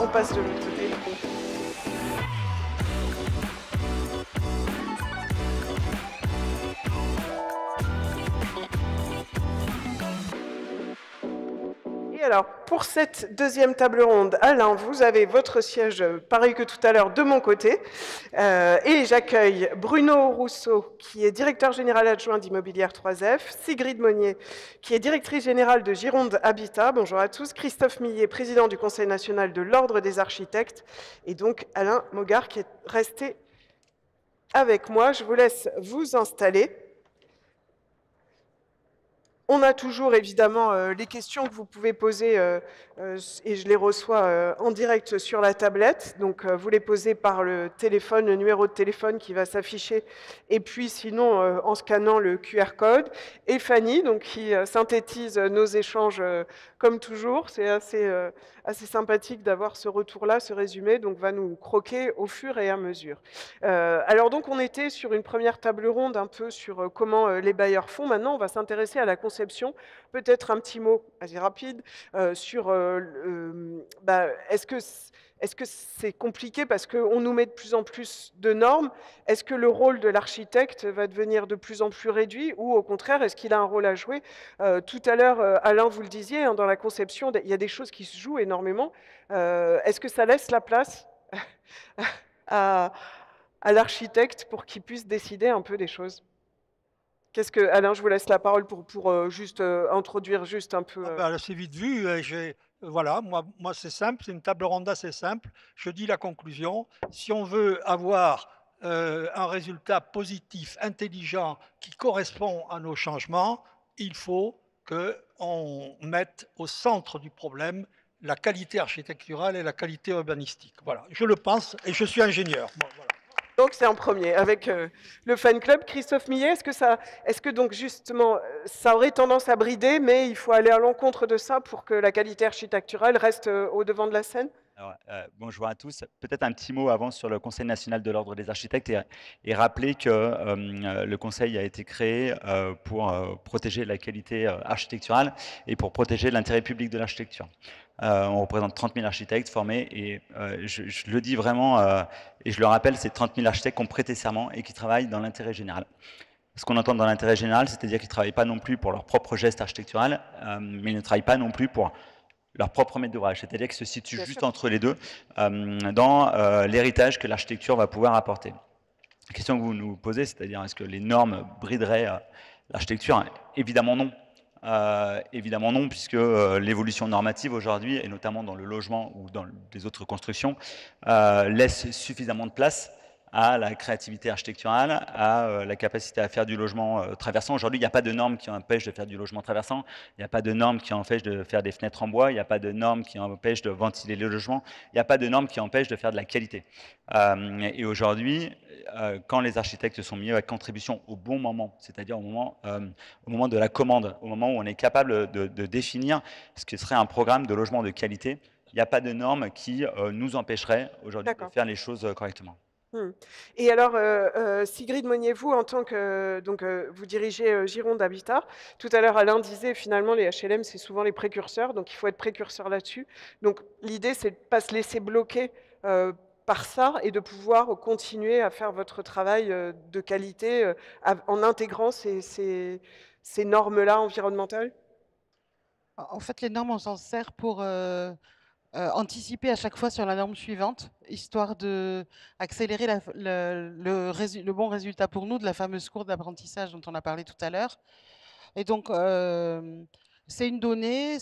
on passe de l'autre côté. Et alors, pour cette deuxième table ronde, Alain, vous avez votre siège, pareil que tout à l'heure, de mon côté. Et j'accueille Bruno Rousseau, qui est directeur général adjoint d'Immobilière 3F, Sigrid Monnier, qui est directrice générale de Gironde Habitat. Bonjour à tous. Christophe Millet, président du Conseil national de l'Ordre des architectes. Et donc, Alain Mogard, qui est resté avec moi. Je vous laisse vous installer. On a toujours évidemment les questions que vous pouvez poser et je les reçois en direct sur la tablette. Donc vous les posez par le téléphone, le numéro de téléphone qui va s'afficher et puis sinon en scannant le QR code. Et Fanny, donc, qui synthétise nos échanges comme toujours. C'est assez sympathique d'avoir ce retour-là, ce résumé, donc va nous croquer au fur et à mesure. Alors donc on était sur une première table ronde un peu sur comment les bailleurs font. Maintenant on va s'intéresser à la conception. Peut-être un petit mot assez rapide sur est-ce que c'est compliqué parce qu'on nous met de plus en plus de normes? Est-ce que le rôle de l'architecte va devenir de plus en plus réduit ou au contraire, est-ce qu'il a un rôle à jouer? Tout à l'heure, Alain, vous le disiez, hein, dans la conception, il y a des choses qui se jouent énormément. Est-ce que ça laisse la place à l'architecte pour qu'il puisse décider un peu des choses? Alain, je vous laisse la parole pour juste introduire juste un peu. C'est vite vu. Voilà, moi c'est simple, c'est une table ronde assez simple. Je dis la conclusion. Si on veut avoir un résultat positif, intelligent, qui correspond à nos changements, il faut qu'on mette au centre du problème la qualité architecturale et la qualité urbanistique. Voilà, je le pense et je suis ingénieur. Bon, voilà. Donc c'est en premier, avec le fan club. Christophe Millet, est-ce que donc justement, ça aurait tendance à brider, mais il faut aller à l'encontre de ça pour que la qualité architecturale reste au devant de la scène? Alors, bonjour à tous. Peut-être un petit mot avant sur le Conseil national de l'Ordre des architectes et rappeler que le Conseil a été créé pour protéger la qualité architecturale et pour protéger l'intérêt public de l'architecture. On représente 30 000 architectes formés et je le dis vraiment et je le rappelle, c'est 30 000 architectes qui ont prêté serment et qui travaillent dans l'intérêt général. Ce qu'on entend dans l'intérêt général, c'est-à-dire qu'ils ne travaillent pas non plus pour leur propre geste architectural, mais ils ne travaillent pas non plus pour leur propre maître d'ouvrage, c'est-à-dire qu'ils se situent juste entre les deux dans l'héritage que l'architecture va pouvoir apporter. La question que vous nous posez, c'est-à-dire est-ce que les normes brideraient l'architecture? Évidemment non. Évidemment non, puisque l'évolution normative aujourd'hui, et notamment dans le logement ou dans des autres constructions, laisse suffisamment de place à la créativité architecturale, à la capacité à faire du logement traversant. Aujourd'hui, il n'y a pas de normes qui empêchent de faire du logement traversant, il n'y a pas de normes qui empêchent de faire des fenêtres en bois, il n'y a pas de normes qui empêchent de ventiler les logements, il n'y a pas de normes qui empêchent de faire de la qualité. Et aujourd'hui, quand les architectes sont mis à contribution au bon moment, c'est-à-dire au moment de la commande, au moment où on est capable de définir ce qui serait un programme de logement de qualité, il n'y a pas de normes qui nous empêcheraient aujourd'hui de faire les choses correctement. Et alors, Sigrid Monnier, vous, en tant que vous dirigez Gironde Habitat. Tout à l'heure, Alain disait finalement les HLM, c'est souvent les précurseurs, donc il faut être précurseur là-dessus. Donc l'idée, c'est de ne pas se laisser bloquer par ça et de pouvoir continuer à faire votre travail de qualité en intégrant ces normes-là environnementales. En fait, les normes, on s'en sert pour anticiper à chaque fois sur la norme suivante, histoire d'accélérer le bon résultat pour nous de la fameuse courbe d'apprentissage dont on a parlé tout à l'heure. Et donc, c'est une donnée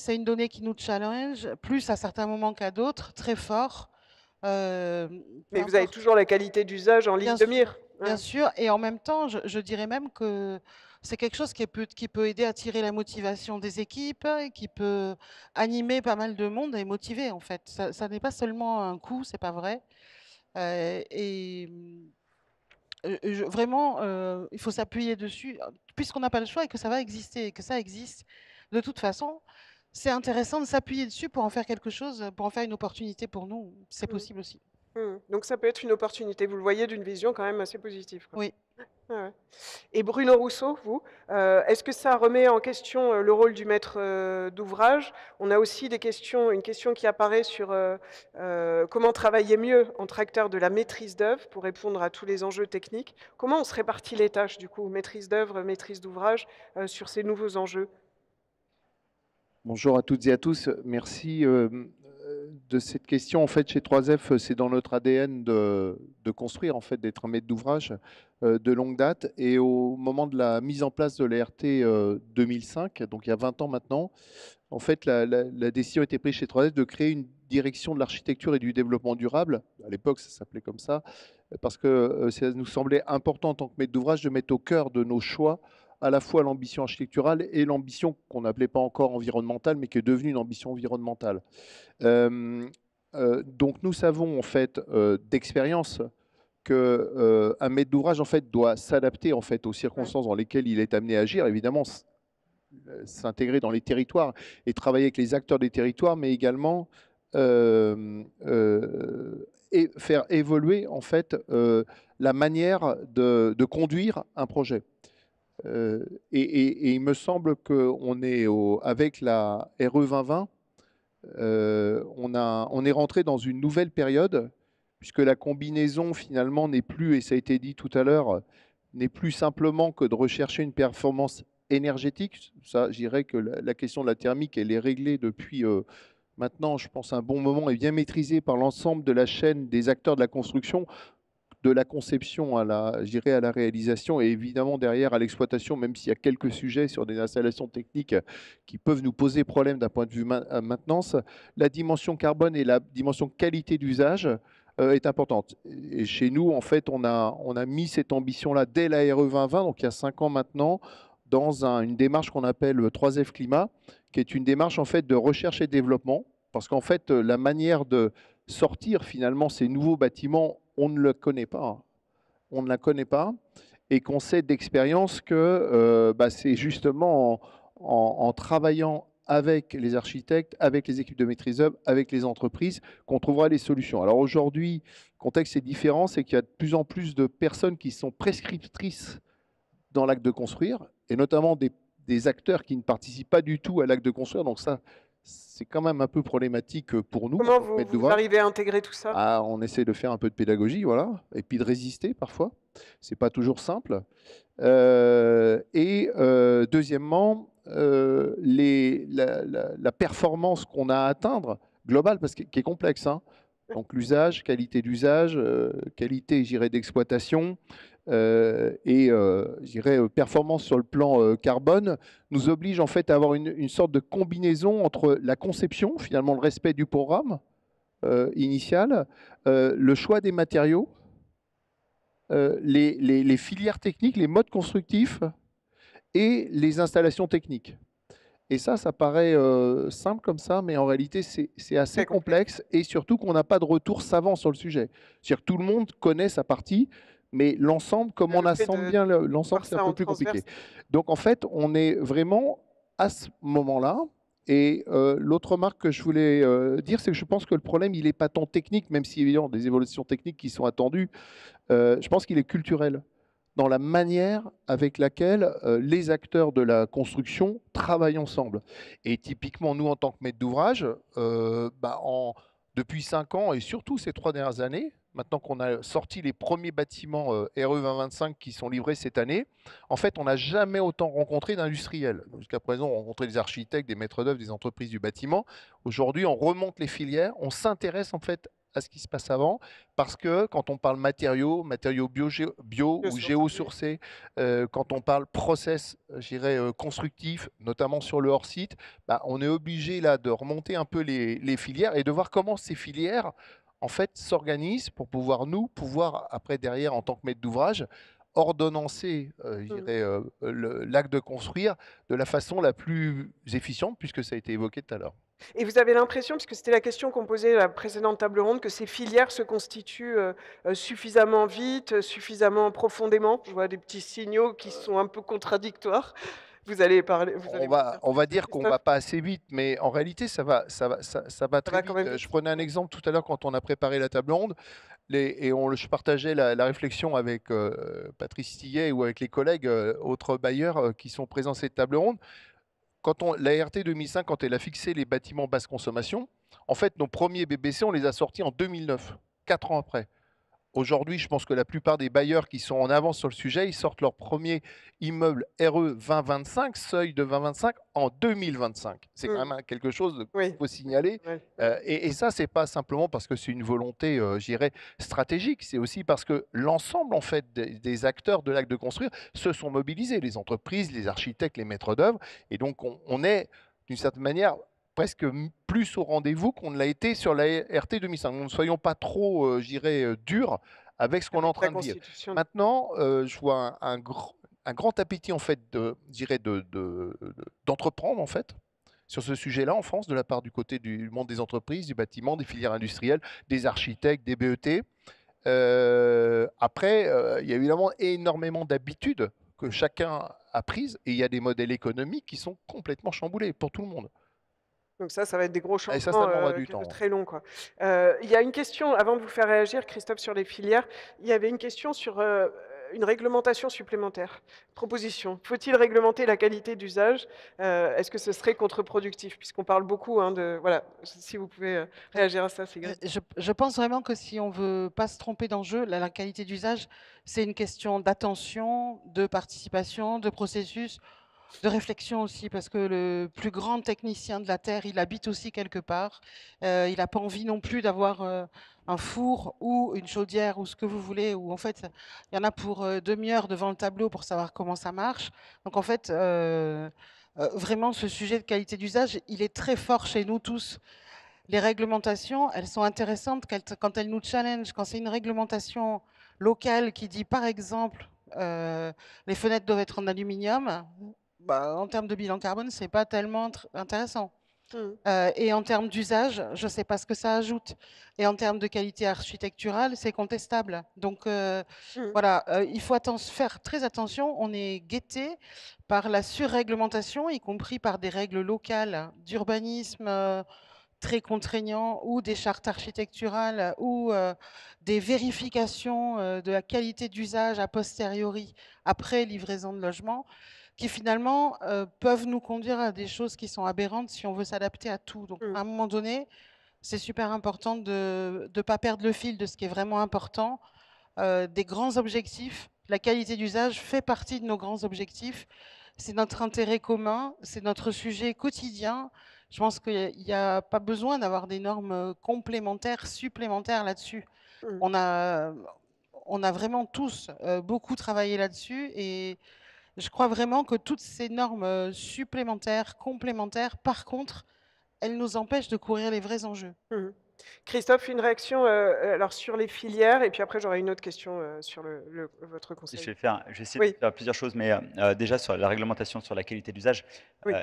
qui nous challenge, plus à certains moments qu'à d'autres, très fort. Mais vous avez toujours la qualité d'usage en ligne de mire. Bien sûr, et en même temps, je dirais même que c'est quelque chose qui peut aider à tirer la motivation des équipes, qui peut animer pas mal de monde et motiver en fait. Ça n'est pas seulement un coût, c'est pas vrai. Vraiment, il faut s'appuyer dessus, puisqu'on n'a pas le choix et que ça va exister, et que ça existe. De toute façon, c'est intéressant de s'appuyer dessus pour en faire quelque chose, pour en faire une opportunité pour nous. C'est possible aussi. Donc ça peut être une opportunité. Vous le voyez d'une vision quand même assez positive, quoi. Oui. Ouais, ouais. Et Bruno Rousseau, vous, est-ce que ça remet en question le rôle du maître d'ouvrage? On a aussi une question qui apparaît sur comment travailler mieux entre acteurs de la maîtrise d'œuvre pour répondre à tous les enjeux techniques. Comment on se répartit les tâches, du coup, maîtrise d'œuvre, maîtrise d'ouvrage, sur ces nouveaux enjeux? Bonjour à toutes et à tous. Merci de cette question. En fait, chez 3F, c'est dans notre ADN de construire, en fait, d'être un maître d'ouvrage de longue date. Et au moment de la mise en place de l'ERT 2005, donc il y a 20 ans maintenant, en fait, la décision a été prise chez 3F de créer une direction de l'architecture et du développement durable. À l'époque, ça s'appelait comme ça, parce que ça nous semblait important en tant que maître d'ouvrage de mettre au cœur de nos choix à la fois l'ambition architecturale et l'ambition qu'on n'appelait pas encore environnementale, mais qui est devenue une ambition environnementale. Donc nous savons en fait d'expérience que un maître d'ouvrage en fait doit s'adapter en fait aux circonstances dans lesquelles il est amené à agir. Évidemment, s'intégrer dans les territoires et travailler avec les acteurs des territoires, mais également et faire évoluer en fait la manière de conduire un projet. Et il me semble qu'on est avec la RE 2020, on est rentré dans une nouvelle période, puisque la combinaison finalement n'est plus, et ça a été dit tout à l'heure, n'est plus simplement que de rechercher une performance énergétique. Ça, je dirais que la question de la thermique, elle est réglée depuis maintenant, je pense, un bon moment et bien maîtrisée par l'ensemble de la chaîne des acteurs de la construction, de la conception à la réalisation et évidemment derrière à l'exploitation, même s'il y a quelques sujets sur des installations techniques qui peuvent nous poser problème d'un point de vue maintenance, la dimension carbone et la dimension qualité d'usage est importante. Et chez nous, en fait, on a mis cette ambition-là dès la RE 2020, donc il y a 5 ans maintenant, dans une démarche qu'on appelle 3F Climat, qui est une démarche en fait de recherche et développement, parce qu'en fait, la manière de sortir finalement ces nouveaux bâtiments, on ne le connaît pas. Hein. On ne la connaît pas et qu'on sait d'expérience que c'est justement en travaillant avec les architectes, avec les équipes de maîtrise d'œuvre, avec les entreprises, qu'on trouvera les solutions. Alors aujourd'hui, le contexte est différent, c'est qu'il y a de plus en plus de personnes qui sont prescriptrices dans l'acte de construire, et notamment des acteurs qui ne participent pas du tout à l'acte de construire. Donc ça, c'est quand même un peu problématique pour nous. Comment vous arrivez à intégrer tout ça? On essaie de faire un peu de pédagogie, voilà, et puis de résister parfois. C'est pas toujours simple. Deuxièmement, la performance qu'on a à atteindre, globale, parce qui est complexe, hein. Donc l'usage, qualité d'usage, qualité, j'irais, d'exploitation, performance sur le plan carbone, nous oblige en fait à avoir une sorte de combinaison entre la conception, finalement le respect du programme initial, le choix des matériaux, les filières techniques, les modes constructifs et les installations techniques. Et ça paraît simple comme ça, mais en réalité, c'est assez complexe et surtout qu'on n'a pas de retour savant sur le sujet. C'est-à-dire que tout le monde connaît sa partie, mais l'ensemble, comme on assemble bien l'ensemble, c'est un peu plus compliqué. Donc en fait, on est vraiment à ce moment-là. Et l'autre remarque que je voulais dire, c'est que je pense que le problème, il n'est pas tant technique, même s'il y a évidemment des évolutions techniques qui sont attendues. Je pense qu'il est culturel dans la manière avec laquelle les acteurs de la construction travaillent ensemble. Et typiquement, nous, en tant que maître d'ouvrage, depuis 5 ans, et surtout ces 3 dernières années, maintenant qu'on a sorti les premiers bâtiments RE 2025 qui sont livrés cette année, en fait, on n'a jamais autant rencontré d'industriels. Jusqu'à présent, on rencontrait des architectes, des maîtres d'œuvre, des entreprises du bâtiment. Aujourd'hui, on remonte les filières, on s'intéresse en fait à ce qui se passe avant, parce que quand on parle matériaux bio ou géosourcés, quand on parle process, constructif, notamment sur le hors-site, on est obligé là de remonter un peu les filières et de voir comment ces filières en fait s'organisent pour pouvoir après derrière en tant que maître d'ouvrage ordonnancer l'acte de construire de la façon la plus efficiente, puisque ça a été évoqué tout à l'heure. Et vous avez l'impression, puisque c'était la question qu'on posait à la précédente table ronde, que ces filières se constituent suffisamment vite, suffisamment profondément? Je vois des petits signaux qui sont un peu contradictoires. Vous allez parler. On va dire qu'on ne va pas assez vite, mais en réalité, ça va très vite. Je prenais un exemple tout à l'heure quand on a préparé la table ronde. Je partageais la réflexion avec Patrice Tillet ou avec les collègues, autres bailleurs qui sont présents à cette table ronde. La RT 2005, quand elle a fixé les bâtiments basse consommation, en fait, nos premiers BBC, on les a sortis en 2009, 4 ans après. Aujourd'hui, je pense que la plupart des bailleurs qui sont en avance sur le sujet, ils sortent leur premier immeuble RE 2025, seuil de 2025, en 2025. C'est quand même quelque chose qu'il faut signaler. Et ça, c'est pas simplement parce que c'est une volonté, je dirais, stratégique. C'est aussi parce que l'ensemble, en fait, des acteurs de l'acte de construire se sont mobilisés. Les entreprises, les architectes, les maîtres d'œuvre. Et donc, on est, d'une certaine manière, presque plus au rendez-vous qu'on ne l'a été sur la RT 2005. Ne soyons pas trop, je dirais, durs avec ce qu'on est en train de dire. Maintenant, je vois un grand appétit, en fait, d'entreprendre, en fait, sur ce sujet-là en France, de la part du côté du monde des entreprises, du bâtiment, des filières industrielles, des architectes, des BET. Après, il y a évidemment énormément d'habitudes que chacun a prises, et il y a des modèles économiques qui sont complètement chamboulés pour tout le monde. Donc ça va être des gros Et ça changements demandera du temps. très longs, quoi. Il y a une question, avant de vous faire réagir, Christophe, sur les filières. Il y avait une question sur une réglementation supplémentaire. Proposition. Faut-il réglementer la qualité d'usage? Est-ce que ce serait contre-productif? Puisqu'on parle beaucoup de... Voilà, si vous pouvez réagir à ça, c'est grave. Je pense vraiment que si on veut pas se tromper d'enjeu, la qualité d'usage, c'est une question d'attention, de participation, de processus, de réflexion aussi, parce que le plus grand technicien de la Terre, il habite aussi quelque part. Il n'a pas envie non plus d'avoir un four ou une chaudière ou ce que vous voulez, où en fait, il y en a pour demi-heure devant le tableau pour savoir comment ça marche. Donc en fait, vraiment, ce sujet de qualité d'usage, il est très fort chez nous tous. Les réglementations, elles sont intéressantes quand elles nous challengent. Quand c'est une réglementation locale qui dit, par exemple, les fenêtres doivent être en aluminium, en termes de bilan carbone, c'est pas tellement intéressant. Et en termes d'usage, je ne sais pas ce que ça ajoute. Et en termes de qualité architecturale, c'est contestable. Donc voilà, il faut faire très attention. On est guetté par la surréglementation, y compris par des règles locales d'urbanisme très contraignants ou des chartes architecturales ou des vérifications de la qualité d'usage a posteriori après livraison de logement, qui finalement peuvent nous conduire à des choses qui sont aberrantes si on veut s'adapter à tout. Donc à un moment donné, c'est super important de ne pas perdre le fil de ce qui est vraiment important, des grands objectifs. La qualité d'usage fait partie de nos grands objectifs. C'est notre intérêt commun, c'est notre sujet quotidien. Je pense qu'il n'y a pas besoin d'avoir des normes complémentaires, supplémentaires là-dessus. On a vraiment tous beaucoup travaillé là-dessus et je crois vraiment que toutes ces normes supplémentaires, complémentaires, par contre, elles nous empêchent de courir les vrais enjeux. Christophe, une réaction alors sur les filières, et puis après j'aurai une autre question sur votre conseil. Je vais essayer de faire plusieurs choses, mais déjà sur la réglementation sur la qualité d'usage,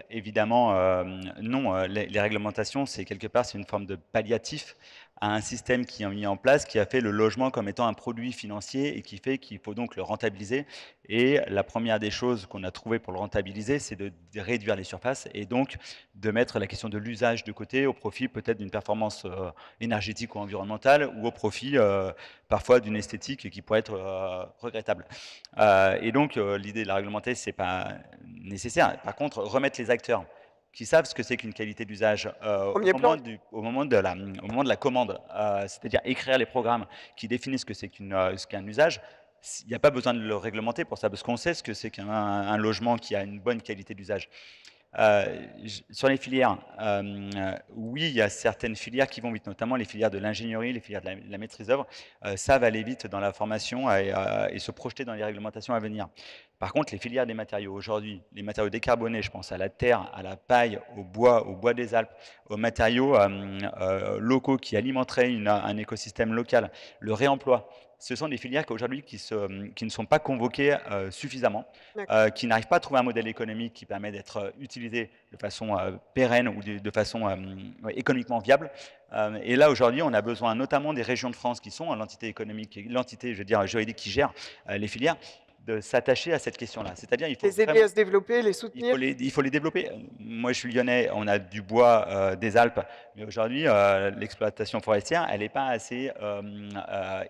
évidemment, non, les réglementations, c'est quelque part, c'est une forme de palliatif à un système qui est mis en place, qui a fait le logement comme étant un produit financier et qui fait qu'il faut donc le rentabiliser. Et la première des choses qu'on a trouvé pour le rentabiliser, c'est de réduire les surfaces et donc de mettre la question de l'usage de côté au profit peut-être d'une performance énergétique ou environnementale ou au profit parfois d'une esthétique qui pourrait être regrettable. Et donc l'idée de la réglementer, c'est pas nécessaire. Par contre, remettre les acteurs qui savent ce que c'est qu'une qualité d'usage au moment de la commande, c'est-à-dire écrire les programmes qui définissent ce qu'un usage. Il n'y a pas besoin de le réglementer pour ça, parce qu'on sait ce que c'est qu'un logement qui a une bonne qualité d'usage. Sur les filières, oui, il y a certaines filières qui vont vite, notamment les filières de l'ingénierie, les filières de la maîtrise d'œuvre, savent aller vite dans la formation et se projeter dans les réglementations à venir. Par contre, les filières des matériaux aujourd'hui, les matériaux décarbonés, je pense à la terre, à la paille, au bois des Alpes, aux matériaux locaux qui alimenteraient un écosystème local, le réemploi. Ce sont des filières aujourd'hui qui ne sont pas convoquées suffisamment, qui n'arrivent pas à trouver un modèle économique qui permet d'être utilisé de façon pérenne ou de façon économiquement viable. Et là, aujourd'hui, on a besoin notamment des régions de France qui sont l'entité économique, l'entité, je veux dire, juridique qui gère les filières, de s'attacher à cette question-là. C'est-à-dire, il faut Les aider vraiment à se développer, les il soutenir. faut les développer. Moi, je suis lyonnais, on a du bois des Alpes, mais aujourd'hui, l'exploitation forestière, elle n'est pas assez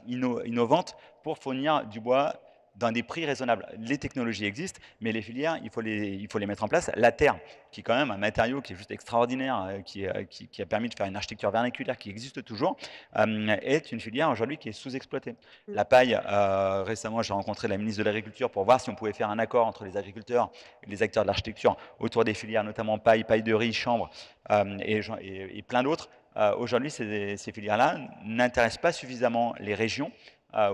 innovante pour fournir du bois dans des prix raisonnables. Les technologies existent, mais les filières, il faut les mettre en place. La terre, qui est quand même un matériau qui est juste extraordinaire, qui a permis de faire une architecture vernaculaire qui existe toujours, est une filière aujourd'hui qui est sous-exploitée. La paille, récemment, j'ai rencontré la ministre de l'Agriculture pour voir si on pouvait faire un accord entre les agriculteurs et les acteurs de l'architecture autour des filières, notamment paille, paille de riz, chanvre et plein d'autres. Aujourd'hui, ces filières-là n'intéressent pas suffisamment les régions,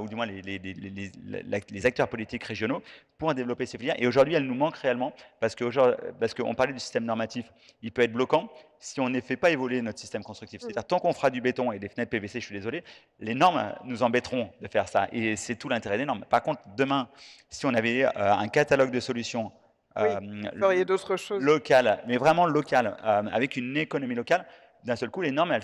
ou du moins les acteurs politiques régionaux, pour développer ces filières. Et aujourd'hui, elles nous manquent réellement, parce qu'on parlait du système normatif, il peut être bloquant si on ne fait pas évoluer notre système constructif. C'est-à-dire, tant qu'on fera du béton et des fenêtres PVC, je suis désolé, les normes nous embêteront de faire ça. Et c'est tout l'intérêt des normes. Par contre, demain, si on avait un catalogue de solutions Vous feriez d'autres choses. locales, mais vraiment locales, avec une économie locale, d'un seul coup, les normes,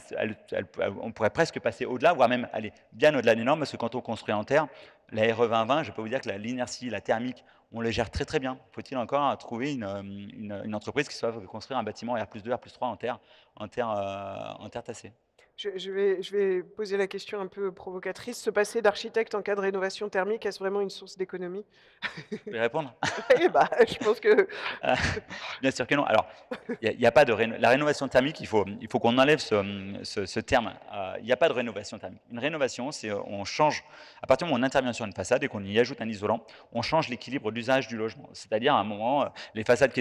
on pourrait presque passer au-delà, voire même aller bien au-delà des normes, parce que quand on construit en terre, la RE 2020, je peux vous dire que l'inertie, la thermique, on les gère très très bien. Faut-il encore trouver une entreprise qui soit construire un bâtiment R+2, R+3 en terre tassée? Je vais poser la question un peu provocatrice. Se passer d'architecte en cas de rénovation thermique, est-ce vraiment une source d'économie? Vous pouvez répondre? Eh bah, je pense que Bien sûr que non. Alors, il y a pas de la rénovation thermique, il faut qu'on enlève ce terme. Il n'y a pas de rénovation thermique. Une rénovation, c'est on change, à partir du moment où on intervient sur une façade et qu'on y ajoute un isolant, on change l'équilibre d'usage du logement. C'est-à-dire, à un moment, les pièces qui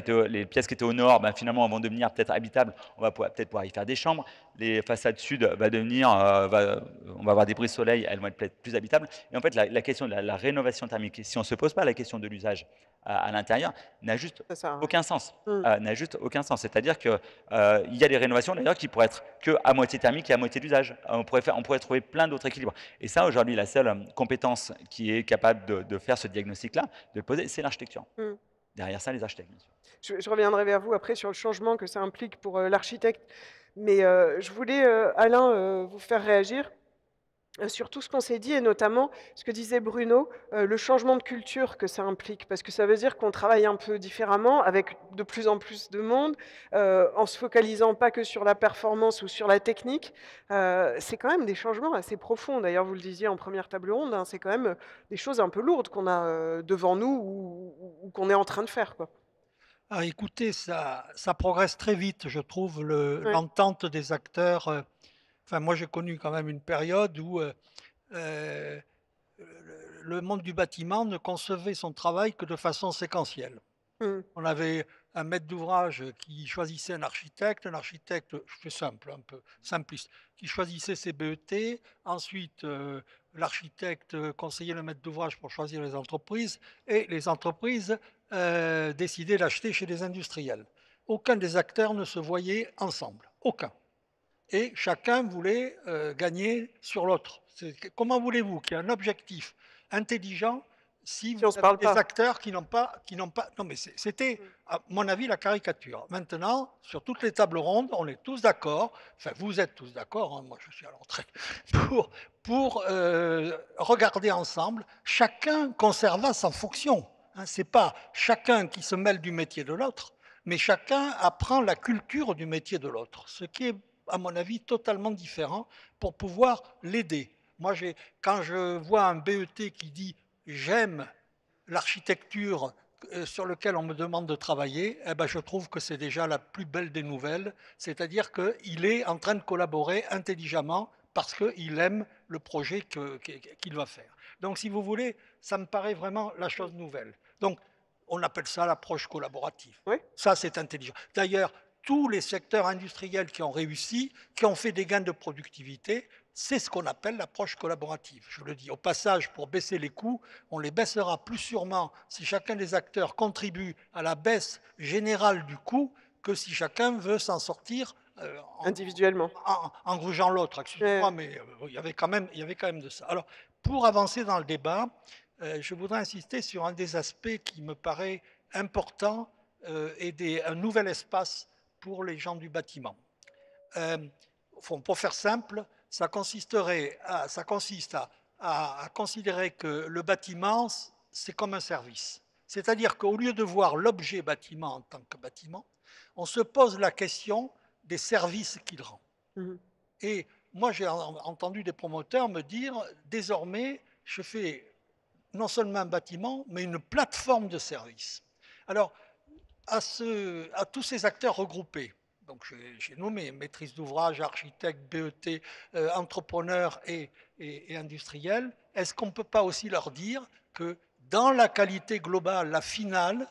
étaient au nord, ben, finalement, vont devenir peut-être habitables. On va peut-être pouvoir y faire des chambres. Les façades sud on va avoir des brise-soleil, elles vont être peut-être plus habitables. Et en fait, la question de la rénovation thermique, si on ne se pose pas la question de l'usage à l'intérieur, n'a juste ça sert à rien. aucun sens. Mm. N'a juste aucun sens. C'est-à-dire qu'il y a des rénovations d'ailleurs qui pourraient être que à moitié thermique et à moitié d'usage. On pourrait trouver plein d'autres équilibres. Et ça, aujourd'hui, la seule compétence qui est capable de faire ce diagnostic-là, de le poser, c'est l'architecture. Mm. Derrière ça, les architectes, bien sûr. Je reviendrai vers vous après sur le changement que ça implique pour l'architecte. Mais je voulais, Alain, vous faire réagir sur tout ce qu'on s'est dit, et notamment ce que disait Bruno, le changement de culture que ça implique. Parce que ça veut dire qu'on travaille un peu différemment, avec de plus en plus de monde, en se focalisant pas que sur la performance ou sur la technique. C'est quand même des changements assez profonds. D'ailleurs, vous le disiez en première table ronde, hein, c'est quand même des choses un peu lourdes qu'on a devant nous ou qu'on est en train de faire, quoi. Ah, écoutez, ça progresse très vite, je trouve, Ouais. l'entente des acteurs. Enfin, moi, j'ai connu quand même une période où le monde du bâtiment ne concevait son travail que de façon séquentielle. Mm. On avait un maître d'ouvrage qui choisissait un architecte, je fais simple, un peu simpliste, qui choisissait ses BET, ensuite l'architecte conseillait le maître d'ouvrage pour choisir les entreprises, et les entreprises décidaient d'acheter chez les industriels. Aucun des acteurs ne se voyait ensemble, aucun. Et chacun voulait gagner sur l'autre. Comment voulez-vous qu'il y ait un objectif intelligent si vous on se avez parle des pas. acteurs qui n'ont pas... Non, mais c'était, à mon avis, la caricature. Maintenant, sur toutes les tables rondes, on est tous d'accord, enfin, vous êtes tous d'accord, hein, moi je suis à la retraite, pour regarder ensemble, chacun conserva sa fonction. Hein, c'est pas chacun qui se mêle du métier de l'autre, mais chacun apprend la culture du métier de l'autre, ce qui est, à mon avis, totalement différent pour pouvoir l'aider. Moi, quand je vois un BET qui dit « j'aime l'architecture sur laquelle on me demande de travailler », eh ben, je trouve que c'est déjà la plus belle des nouvelles, c'est-à-dire qu'il est en train de collaborer intelligemment parce qu'il aime le projet qu'il va faire. Donc, si vous voulez, ça me paraît vraiment la chose nouvelle. Donc, on appelle ça l'approche collaborative. Oui. Ça, c'est intelligent. D'ailleurs, tous les secteurs industriels qui ont réussi, qui ont fait des gains de productivité, c'est ce qu'on appelle l'approche collaborative. Je le dis au passage, pour baisser les coûts, on les baissera plus sûrement si chacun des acteurs contribue à la baisse générale du coût que si chacun veut s'en sortir individuellement, en grugeant l'autre. Excusez-moi, mais il y avait quand même de ça. Alors, pour avancer dans le débat, je voudrais insister sur un des aspects qui me paraît important et un nouvel espace pour les gens du bâtiment. Pour faire simple, ça consiste à considérer que le bâtiment, c'est comme un service. C'est-à-dire qu'au lieu de voir l'objet bâtiment en tant que bâtiment, on se pose la question des services qu'il rend. Mhm. Et moi, j'ai entendu des promoteurs me dire, désormais, je fais non seulement un bâtiment, mais une plateforme de services. Alors, à tous ces acteurs regroupés, donc j'ai nommé maîtrise d'ouvrage, architecte, BET, entrepreneur et industriel, est-ce qu'on ne peut pas aussi leur dire que dans la qualité globale, la finale,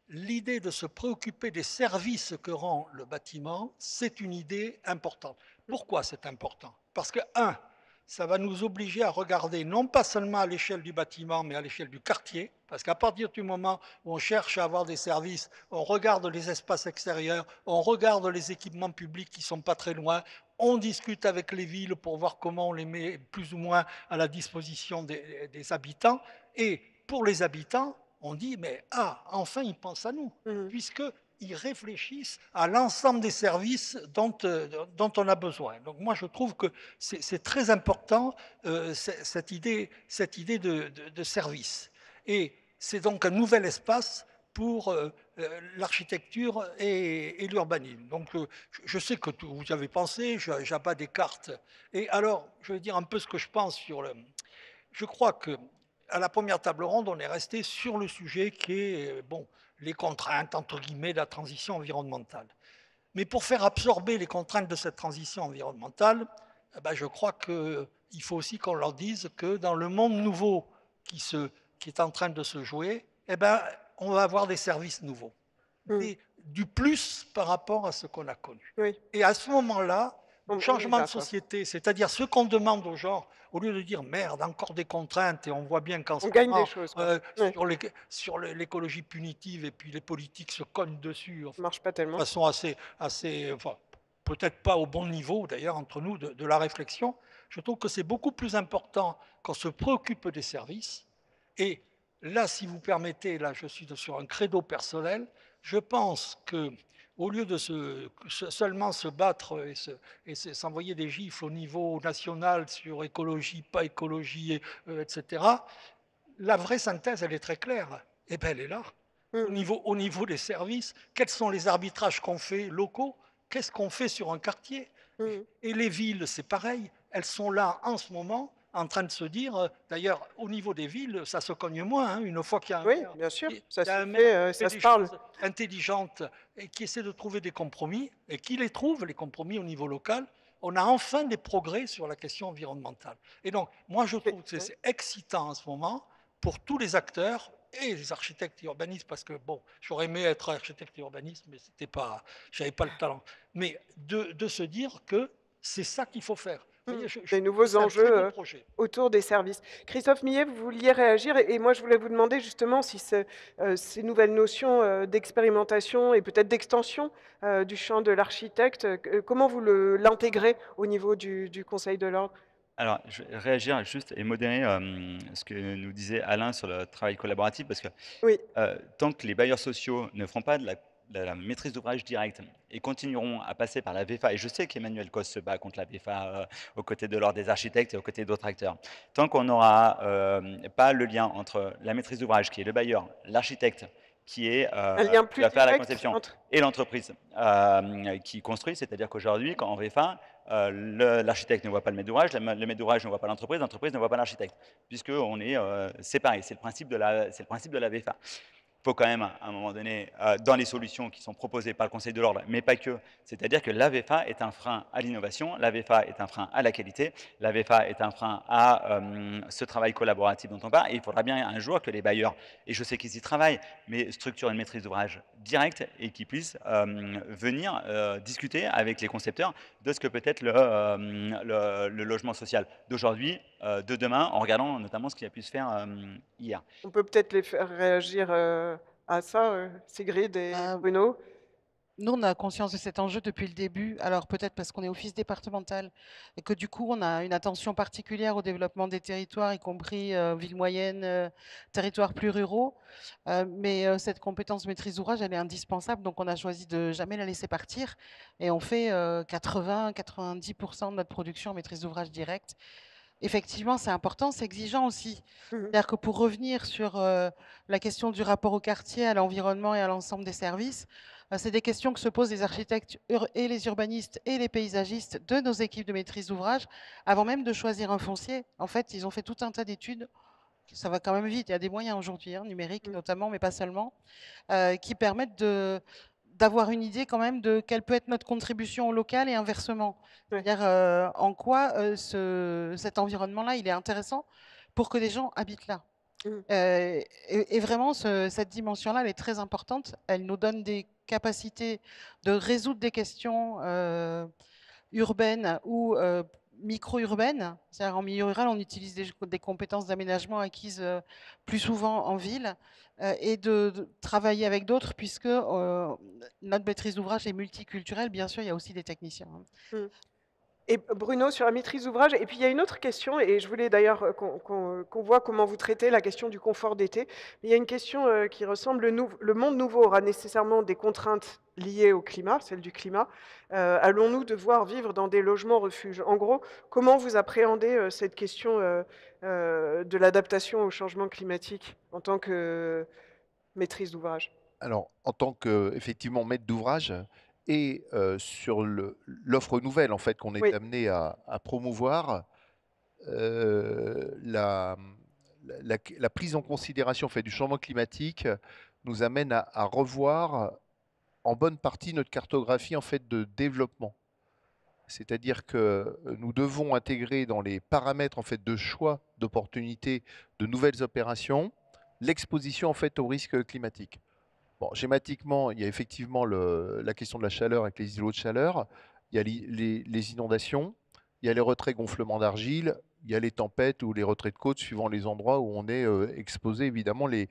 l'idée de se préoccuper des services que rend le bâtiment, c'est une idée importante. Pourquoi c'est important? Parce que, un, ça va nous obliger à regarder non pas seulement à l'échelle du bâtiment, mais à l'échelle du quartier, parce qu'à partir du moment où on cherche à avoir des services, on regarde les espaces extérieurs, on regarde les équipements publics qui ne sont pas très loin, on discute avec les villes pour voir comment on les met plus ou moins à la disposition des habitants, et pour les habitants, on dit, mais enfin, ils pensent à nous, puisqu'ils réfléchissent à l'ensemble des services dont on a besoin. Donc moi, je trouve que c'est très important, cette idée de service. Et c'est donc un nouvel espace pour l'architecture et l'urbanisme. Donc je sais que vous avez pensé, j'abat des cartes. Et alors, je vais dire un peu ce que je pense sur le... Je crois que à la première table ronde, on est resté sur le sujet qui est les contraintes, entre guillemets, de la transition environnementale. Mais pour faire absorber les contraintes de cette transition environnementale, je crois qu'il faut aussi qu'on leur dise que dans le monde nouveau qui est en train de se jouer, on va avoir des services nouveaux. Du plus par rapport à ce qu'on a connu. Oui. Et à ce moment-là, le changement de société, c'est-à-dire ce qu'on demande aux gens, au lieu de dire merde, encore des contraintes, et on voit bien qu'en ce moment, sur l'écologie punitive et puis les politiques se cognent dessus marche pas tellement. de façon assez enfin, peut-être pas au bon niveau d'ailleurs entre nous de la réflexion. Je trouve que c'est beaucoup plus important qu'on se préoccupe des services. Et là, si vous permettez, là je suis sur un credo personnel, je pense que au lieu de seulement se battre et s'envoyer des gifles au niveau national sur écologie, pas écologie, etc., la vraie synthèse, elle est très claire. Et bien, elle est là. Au niveau des services, quels sont les arbitrages qu'on fait locaux? Qu'est-ce qu'on fait sur un quartier? Et les villes, c'est pareil. Elles sont là en ce moment en train de se dire, d'ailleurs, au niveau des villes, ça se cogne moins, une fois qu'il y a un maire, bien sûr, ça y a un se maire fait, qui ça fait se des parle. choses intelligentes et qui essaie de trouver des compromis, et qui les trouve, les compromis au niveau local, on a enfin des progrès sur la question environnementale. Et donc, moi, je trouve que c'est excitant en ce moment pour tous les acteurs et les architectes et urbanistes, parce que, j'aurais aimé être architecte et urbaniste, mais j'avais pas le talent. Mais de se dire que c'est ça qu'il faut faire. Des nouveaux enjeux autour des services. Christophe Millet, vous vouliez réagir et moi je voulais vous demander justement si ces nouvelles notions d'expérimentation et peut-être d'extension du champ de l'architecte, comment vous l'intégrez au niveau du Conseil de l'ordre? Alors, je vais réagir juste et modérer ce que nous disait Alain sur le travail collaboratif, parce que tant que les bailleurs sociaux ne feront pas de la maîtrise d'ouvrage directe et continueront à passer par la VFA, et je sais qu'Emmanuel Cos se bat contre la VFA aux côtés de l'ordre des architectes et aux côtés d'autres acteurs, tant qu'on n'aura pas le lien entre la maîtrise d'ouvrage, qui est le bailleur, l'architecte, qui va faire la conception, et l'entreprise qui construit, c'est-à-dire qu'aujourd'hui, quand en VFA, l'architecte ne voit pas le maître d'ouvrage, le maître d'ouvrage ne voit pas l'entreprise ne voit pas l'architecte, puisqu'on est séparés. C'est le principe de la VFA. Il faut quand même, à un moment donné, dans les solutions qui sont proposées par le Conseil de l'ordre, mais pas que, c'est-à-dire que la VFA est un frein à l'innovation, la VFA est un frein à la qualité, la VFA est un frein à ce travail collaboratif dont on parle, et il faudra bien un jour que les bailleurs, et je sais qu'ils y travaillent, mais structurent une maîtrise d'ouvrage directe et qu'ils puissent venir discuter avec les concepteurs de ce que peut être le logement social d'aujourd'hui, de demain, en regardant notamment ce qui a pu se faire hier. On peut peut-être les faire réagir à ça, Sigrid et Bruno. Nous, on a conscience de cet enjeu depuis le début. Alors peut-être parce qu'on est office départemental et que du coup, on a une attention particulière au développement des territoires, y compris villes moyennes, territoires plus ruraux. Mais cette compétence maîtrise d'ouvrage, elle est indispensable. Donc on a choisi de jamais la laisser partir. Et on fait 80-90% de notre production en maîtrise d'ouvrage directe. effectivement, c'est important, c'est exigeant aussi. Mmh. C'est-à-dire que pour revenir sur la question du rapport au quartier, à l'environnement et à l'ensemble des services, c'est des questions que se posent les architectes et les urbanistes et les paysagistes de nos équipes de maîtrise d'ouvrage avant même de choisir un foncier. En fait, ils ont fait tout un tas d'études. Ça va quand même vite. Il y a des moyens aujourd'hui, numériques Mmh. notamment, mais pas seulement, qui permettent d'avoir une idée quand même de quelle peut être notre contribution au local et inversement. Ouais. C'est-à-dire en quoi cet environnement-là, il est intéressant pour que des gens habitent là. Mmh. Et vraiment, cette dimension-là, elle est très importante. Elle nous donne des capacités de résoudre des questions urbaines ou micro-urbaines. C'est-à-dire en milieu rural, on utilise des compétences d'aménagement acquises plus souvent en ville et de travailler avec d'autres puisque notre maîtrise d'ouvrage est multiculturelle. Bien sûr, il y a aussi des techniciens. Mmh. Et Bruno, sur la maîtrise d'ouvrage, et puis il y a une autre question, et je voulais d'ailleurs qu'on voit comment vous traitez la question du confort d'été. Mais il y a une question qui ressemble, le monde nouveau aura nécessairement des contraintes liées au climat, celle du climat. Allons-nous devoir vivre dans des logements refuges? En gros, comment vous appréhendez cette question de l'adaptation au changement climatique en tant que maîtrise d'ouvrage? Alors, en tant que, effectivement, maître d'ouvrage et sur l'offre nouvelle, en fait, qu'on est Oui, amené à promouvoir, la, la prise en considération, en fait, du changement climatique nous amène à revoir en bonne partie notre cartographie, en fait, de développement. C'est-à-dire que nous devons intégrer dans les paramètres, en fait, de choix d'opportunités de nouvelles opérations l'exposition, en fait, au risque climatique. Bon, schématiquement, il y a effectivement la question de la chaleur avec les îlots de chaleur, il y a les inondations, il y a les retraits gonflements d'argile, il y a les tempêtes ou les retraits de côte suivant les endroits où on est exposé, évidemment, et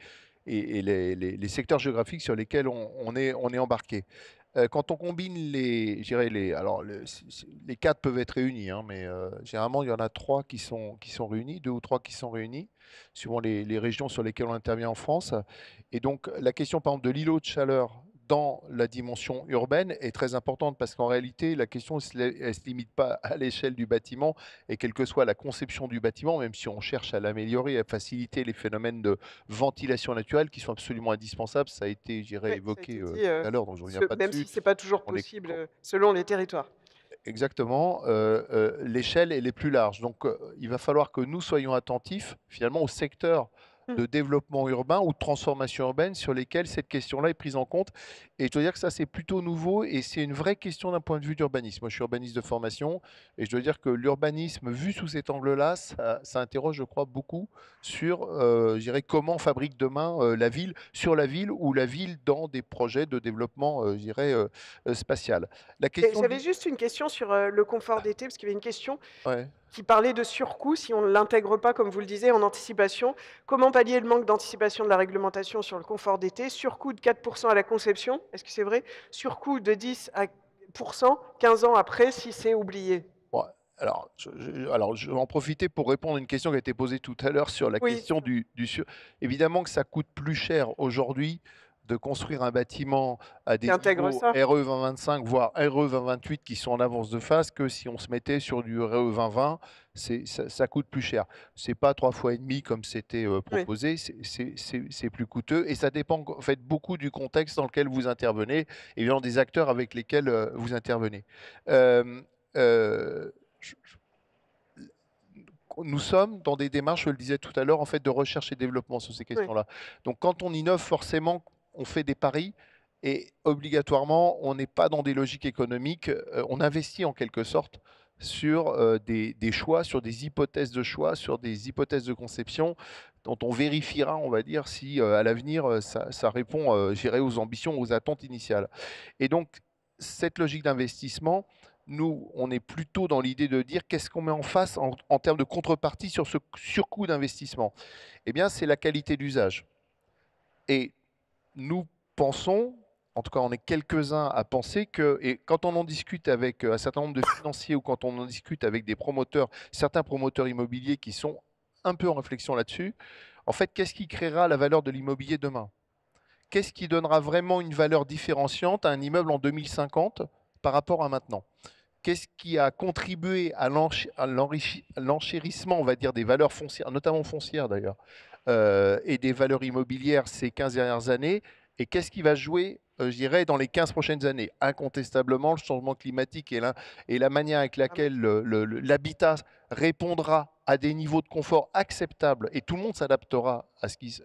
les secteurs géographiques sur lesquels on est embarqué. Quand on combine je dirais alors les quatre peuvent être réunis, hein, mais généralement il y en a trois qui sont réunis, deux ou trois qui sont réunis, suivant les régions sur lesquelles on intervient en France. Et donc la question par exemple de l'îlot de chaleur dans la dimension urbaine est très importante parce qu'en réalité la question elle se limite pas à l'échelle du bâtiment et quelle que soit la conception du bâtiment, même si on cherche à l'améliorer, à faciliter les phénomènes de ventilation naturelle qui sont absolument indispensables. Ça a été, je dirais, oui, ça a évoqué été tout dit, à l'heure, donc je ne reviens pas même dessus. si ce n'est pas toujours On est possible selon les territoires. exactement, l'échelle elle est plus large. Donc il va falloir que nous soyons attentifs finalement au secteur Mmh. de développement urbain ou de transformation urbaine sur lesquels cette question-là est prise en compte. Et je dois dire que ça, c'est plutôt nouveau et c'est une vraie question d'un point de vue d'urbanisme. Moi, je suis urbaniste de formation et je dois dire que l'urbanisme, vu sous cet angle-là, ça interroge, je crois, beaucoup sur, je dirais, comment on fabrique demain la ville, sur la ville ou la ville dans des projets de développement, je dirais, spatial. La question J'avais juste une question sur le confort d'été, parce qu'il y avait une question ouais. qui parlait de surcoût, si on ne l'intègre pas, comme vous le disiez, en anticipation. Comment pallier le manque d'anticipation de la réglementation sur le confort d'été? Surcoût de 4% à la conception, est-ce que c'est vrai? Surcoût de 10% 15 ans après, si c'est oublié. Bon, alors, je vais en profiter pour répondre à une question qui a été posée tout à l'heure sur la Oui, question Évidemment que ça coûte plus cher aujourd'hui de construire un bâtiment à qui des intègre niveaux ça. RE 2025, voire RE 2028 qui sont en avance de phase que si on se mettait sur du RE 2020, ça coûte plus cher. C'est pas 3 fois et demi comme c'était Oui. proposé, c'est plus coûteux et ça dépend en fait beaucoup du contexte dans lequel vous intervenez et bien des acteurs avec lesquels vous intervenez. Euh, euh, je- nous sommes dans des démarches, je le disais tout à l'heure, en fait, de recherche et développement sur ces Oui. questions-là. Donc, quand on innove, forcément, on fait des paris et obligatoirement, on n'est pas dans des logiques économiques. On investit en quelque sorte sur des choix, sur des hypothèses de choix, sur des hypothèses de conception dont on vérifiera, on va dire, si à l'avenir, ça répond, j'irai aux ambitions, aux attentes initiales. Et donc, cette logique d'investissement, nous, on est plutôt dans l'idée de dire qu'est-ce qu'on met en face en termes de contrepartie sur ce surcoût d'investissement. Eh bien, c'est la qualité d'usage. Et nous pensons, en tout cas on est quelques-uns à penser que, et quand on en discute avec un certain nombre de financiers ou quand on en discute avec des promoteurs, certains promoteurs immobiliers qui sont un peu en réflexion là-dessus, en fait, qu'est-ce qui créera la valeur de l'immobilier demain? Qu'est-ce qui donnera vraiment une valeur différenciante à un immeuble en 2050 par rapport à maintenant? qu'est-ce qui a contribué à l'enchérissement, on va dire, des valeurs foncières, notamment foncières d'ailleurs, et des valeurs immobilières ces 15 dernières années, et qu'est-ce qui va jouer, je dirais, dans les 15 prochaines années? Incontestablement, le changement climatique et la manière avec laquelle l'habitat répondra à des niveaux de confort acceptables, et tout le monde s'adaptera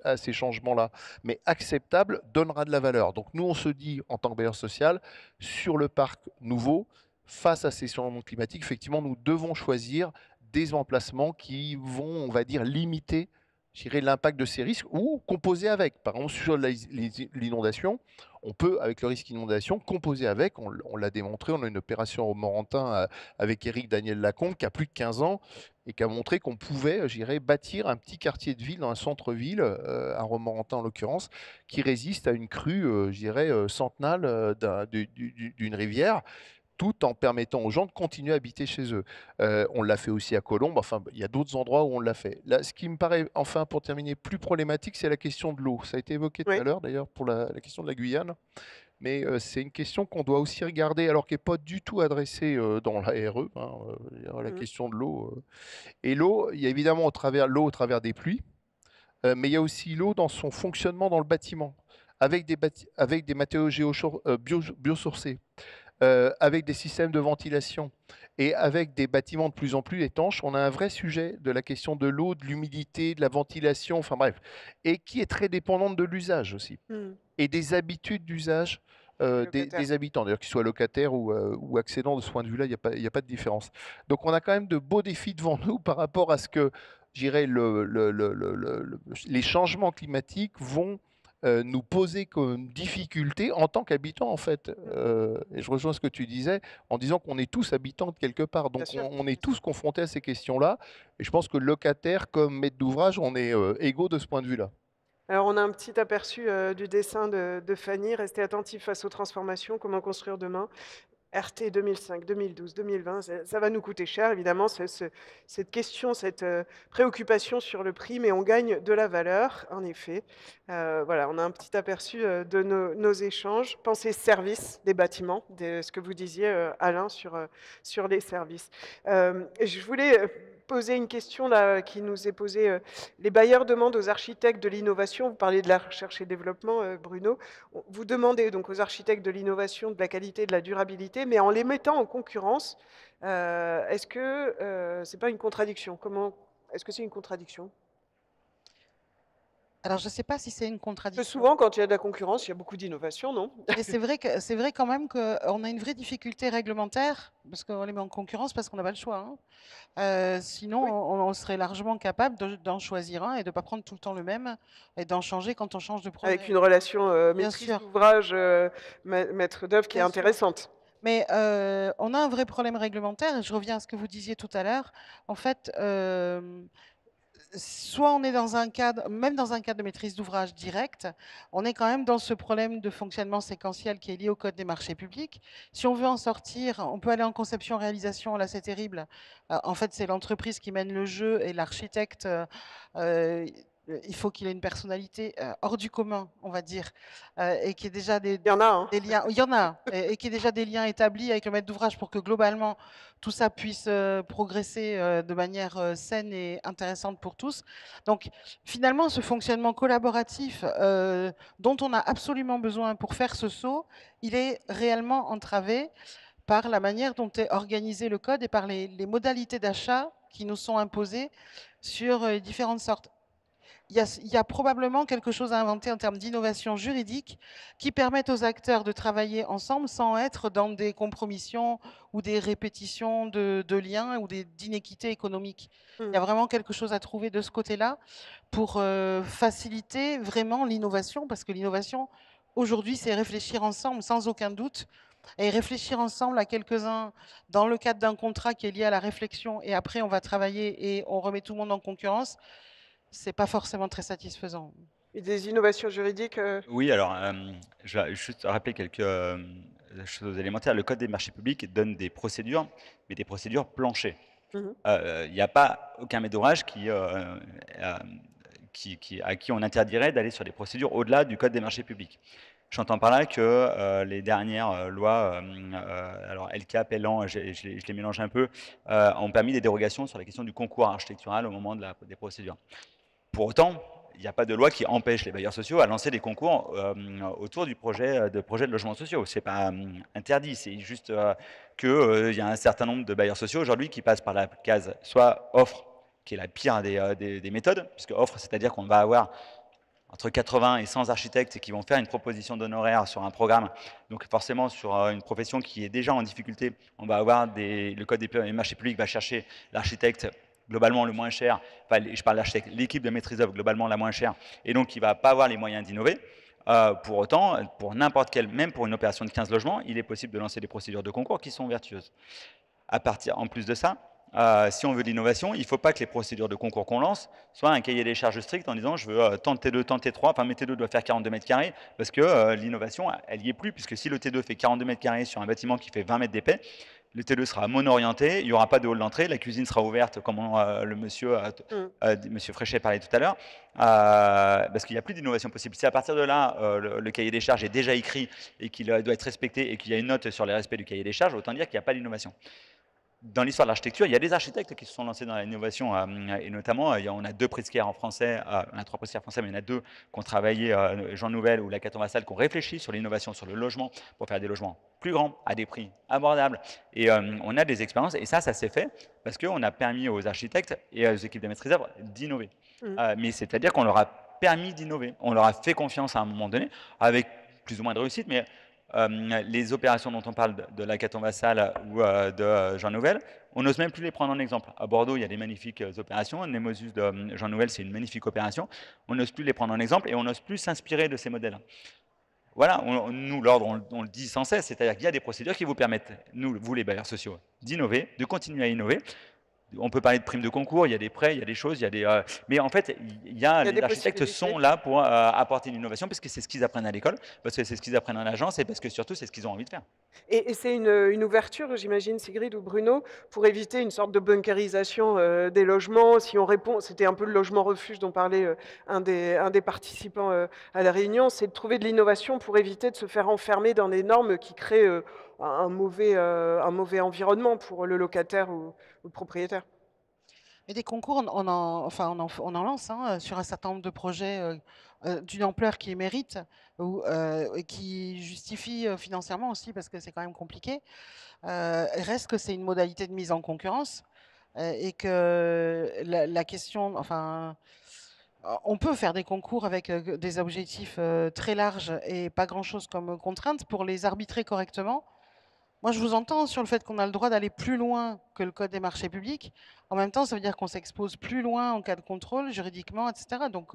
à ces changements-là, mais acceptable, donnera de la valeur. Donc nous, on se dit, en tant que bailleur social, sur le parc nouveau, face à ces changements climatiques, effectivement, nous devons choisir des emplacements qui vont, on va dire, limiter, je dirais, l'impact de ces risques ou composer avec. Par exemple, sur l'inondation, on peut, avec le risque d'inondation, composer avec. On l'a démontré, on a une opération au Morantin avec Éric Daniel Lacombe qui a plus de 15 ans et qui a montré qu'on pouvait, je dirais, bâtir un petit quartier de ville dans un centre-ville, à Romorantin en l'occurrence, qui résiste à une crue, je dirais, centenale d'une rivière, tout en permettant aux gens de continuer à habiter chez eux. On l'a fait aussi à Colombes, enfin, il y a d'autres endroits où on l'a fait. Là, ce qui me paraît, enfin, pour terminer, plus problématique, c'est la question de l'eau. Ça a été évoqué tout Oui. à l'heure, d'ailleurs, pour la question de la Guyane. Mais c'est une question qu'on doit aussi regarder, alors qu'elle n'est pas du tout adressée dans la RE, la question de l'eau. Et l'eau, il y a évidemment l'eau au travers des pluies, mais il y a aussi l'eau dans son fonctionnement dans le bâtiment, avec des matériaux biosourcés. Avec des systèmes de ventilation et avec des bâtiments de plus en plus étanches, on a un vrai sujet de la question de l'eau, de l'humidité, de la ventilation, enfin bref, et qui est très dépendante de l'usage aussi, et des habitudes d'usage des habitants, d'ailleurs qu'ils soient locataires ou accédants. De ce point de vue-là, il n'y a pas de différence. Donc on a quand même de beaux défis devant nous par rapport à ce que, je dirais, les changements climatiques vont nous poser comme difficulté en tant qu'habitants, en fait. Et je rejoins ce que tu disais en disant qu'on est tous habitants de quelque part. Donc on est tous confrontés à ces questions-là. Et je pense que locataire comme maître d'ouvrage, on est égaux de ce point de vue-là. Alors, on a un petit aperçu du dessin de Fanny. Restez attentifs face aux transformations. Comment construire demain? RT 2005, 2012, 2020, ça va nous coûter cher, évidemment, cette question, cette préoccupation sur le prix, mais on gagne de la valeur, en effet. Voilà, on a un petit aperçu de nos échanges. Pensez service des bâtiments, ce que vous disiez, Alain, sur les services. Je voulais poser une question là, qui nous est posée. Les bailleurs demandent aux architectes de l'innovation, vous parlez de la recherche et développement, Bruno, vous demandez donc aux architectes de l'innovation, de la qualité, de la durabilité, mais en les mettant en concurrence, est-ce que c'est pas une contradiction? Est-ce que c'est une contradiction? Alors, je ne sais pas si c'est une Parce que contradiction. souvent, quand il y a de la concurrence, il y a beaucoup d'innovation, non? Et c'est vrai quand même qu'on a une vraie difficulté réglementaire, parce qu'on les met en concurrence, parce qu'on n'a pas le choix, hein. Sinon, Oui. on serait largement capable d'en choisir un et de ne pas prendre tout le temps le même et d'en changer quand on change de projet. Avec une relation Bien maîtrise sûr. d'ouvrage, maître d'œuvre qui est Bien sûr. intéressante. Mais on a un vrai problème réglementaire, et je reviens à ce que vous disiez tout à l'heure. En fait, soit on est dans un cadre, même dans un cadre de maîtrise d'ouvrage direct, on est quand même dans ce problème de fonctionnement séquentiel qui est lié au code des marchés publics. Si on veut en sortir, on peut aller en conception-réalisation, là c'est terrible. En fait, c'est l'entreprise qui mène le jeu et l'architecte, il faut qu'il ait une personnalité hors du commun, on va dire, et qui ait déjà Il y en a, hein. des liens, il y en a, et qui ait déjà des liens établis avec le maître d'ouvrage pour que globalement tout ça puisse progresser de manière saine et intéressante pour tous. Donc finalement, ce fonctionnement collaboratif dont on a absolument besoin pour faire ce saut, il est réellement entravé par la manière dont est organisé le code et par les modalités d'achat qui nous sont imposées sur différentes sortes. Il y a probablement quelque chose à inventer en termes d'innovation juridique qui permettent aux acteurs de travailler ensemble sans être dans des compromissions ou des répétitions de liens ou d'inéquités économiques. Il y a vraiment quelque chose à trouver de ce côté-là pour faciliter vraiment l'innovation, parce que l'innovation, aujourd'hui, c'est réfléchir ensemble sans aucun doute, et réfléchir ensemble à quelques-uns dans le cadre d'un contrat qui est lié à la réflexion, et après on va travailler et on remet tout le monde en concurrence. C'est pas forcément très satisfaisant. Et des innovations juridiques Oui, alors, je vais juste rappeler quelques choses élémentaires. Le Code des marchés publics donne des procédures, mais des procédures planchées. Il n'y a pas aucun maître d'ouvrage à qui on interdirait d'aller sur des procédures au-delà du Code des marchés publics. J'entends par là que les dernières lois, alors LCAP, Elan, je les mélange un peu, ont permis des dérogations sur la question du concours architectural au moment des procédures. Pour autant, il n'y a pas de loi qui empêche les bailleurs sociaux à lancer des concours autour du projet de logements sociaux. Ce n'est pas interdit, c'est juste qu'il y a un certain nombre de bailleurs sociaux aujourd'hui qui passent par la case soit offre, qui est la pire des méthodes, puisque offre, c'est-à-dire qu'on va avoir entre 80 et 100 architectes qui vont faire une proposition d'honoraires sur un programme. Donc forcément, sur une profession qui est déjà en difficulté, on va avoir le code des marchés publics va chercher l'architecte globalement le moins cher, enfin, je parle d'architecte, l'équipe de maîtrise d'œuvre globalement la moins chère, et donc qui ne va pas avoir les moyens d'innover. Pour autant, pour n'importe quel, même pour une opération de 15 logements, il est possible de lancer des procédures de concours qui sont vertueuses. En plus de ça, si on veut de l'innovation, il ne faut pas que les procédures de concours qu'on lance soient un cahier des charges strict en disant je veux tant T2, tant T3, enfin mes T2 doivent faire 42 mètres carrés, parce que l'innovation, elle n'y est plus, puisque si le T2 fait 42 mètres carrés sur un bâtiment qui fait 20 mètres d'épais, le T2 sera mono-orienté, il n'y aura pas de hall d'entrée, la cuisine sera ouverte, comme le monsieur Fréchet parlait tout à l'heure, parce qu'il n'y a plus d'innovation possible. Si à partir de là, le cahier des charges est déjà écrit et qu'il doit être respecté et qu'il y a une note sur les respects du cahier des charges, autant dire qu'il n'y a pas d'innovation. Dans l'histoire de l'architecture, il y a des architectes qui se sont lancés dans l'innovation, et notamment, on a 2 Pritzker en français, on a 3 Pritzker français, mais il y en a 2 qui ont travaillé, Jean Nouvel ou Lacaton Vassal, qui ont réfléchi sur l'innovation, sur le logement, pour faire des logements plus grands, à des prix abordables. Et on a des expériences, et ça s'est fait parce qu'on a permis aux architectes et aux équipes de maîtrise d'œuvre d'innover. Mais c'est-à-dire qu'on leur a permis d'innover, on leur a fait confiance à un moment donné, avec plus ou moins de réussite, mais les opérations dont on parle de Lacaton Vassal ou de Jean Nouvel, on n'ose même plus les prendre en exemple. À Bordeaux, il y a des magnifiques opérations. Nemosus de Jean Nouvel, c'est une magnifique opération. On n'ose plus les prendre en exemple et on n'ose plus s'inspirer de ces modèles. Voilà, nous, l'ordre, on le dit sans cesse, c'est-à-dire qu'il y a des procédures qui vous permettent, vous les bailleurs sociaux, d'innover, de continuer à innover. On peut parler de primes de concours, il y a des prêts, il y a des choses, il y a des, mais en fait, les architectes sont là pour apporter l'innovation parce que c'est ce qu'ils apprennent à l'école, parce que c'est ce qu'ils apprennent en agence et parce que surtout c'est ce qu'ils ont envie de faire. Et c'est une ouverture, j'imagine, Sigrid ou Bruno, pour éviter une sorte de bunkérisation des logements. Si on répond, c'était un peu le logement refuge dont parlait un des participants à la réunion, c'est de trouver de l'innovation pour éviter de se faire enfermer dans des normes qui créent un mauvais environnement pour le locataire ou le propriétaire. Et des concours, on en lance sur un certain nombre de projets d'une ampleur qui mérite ou qui justifie financièrement aussi parce que c'est quand même compliqué. Reste que c'est une modalité de mise en concurrence et que la question, on peut faire des concours avec des objectifs très larges et pas grand-chose comme contrainte pour les arbitrer correctement. Moi, je vous entends sur le fait qu'on a le droit d'aller plus loin que le code des marchés publics. En même temps, ça veut dire qu'on s'expose plus loin en cas de contrôle, juridiquement, etc. Donc,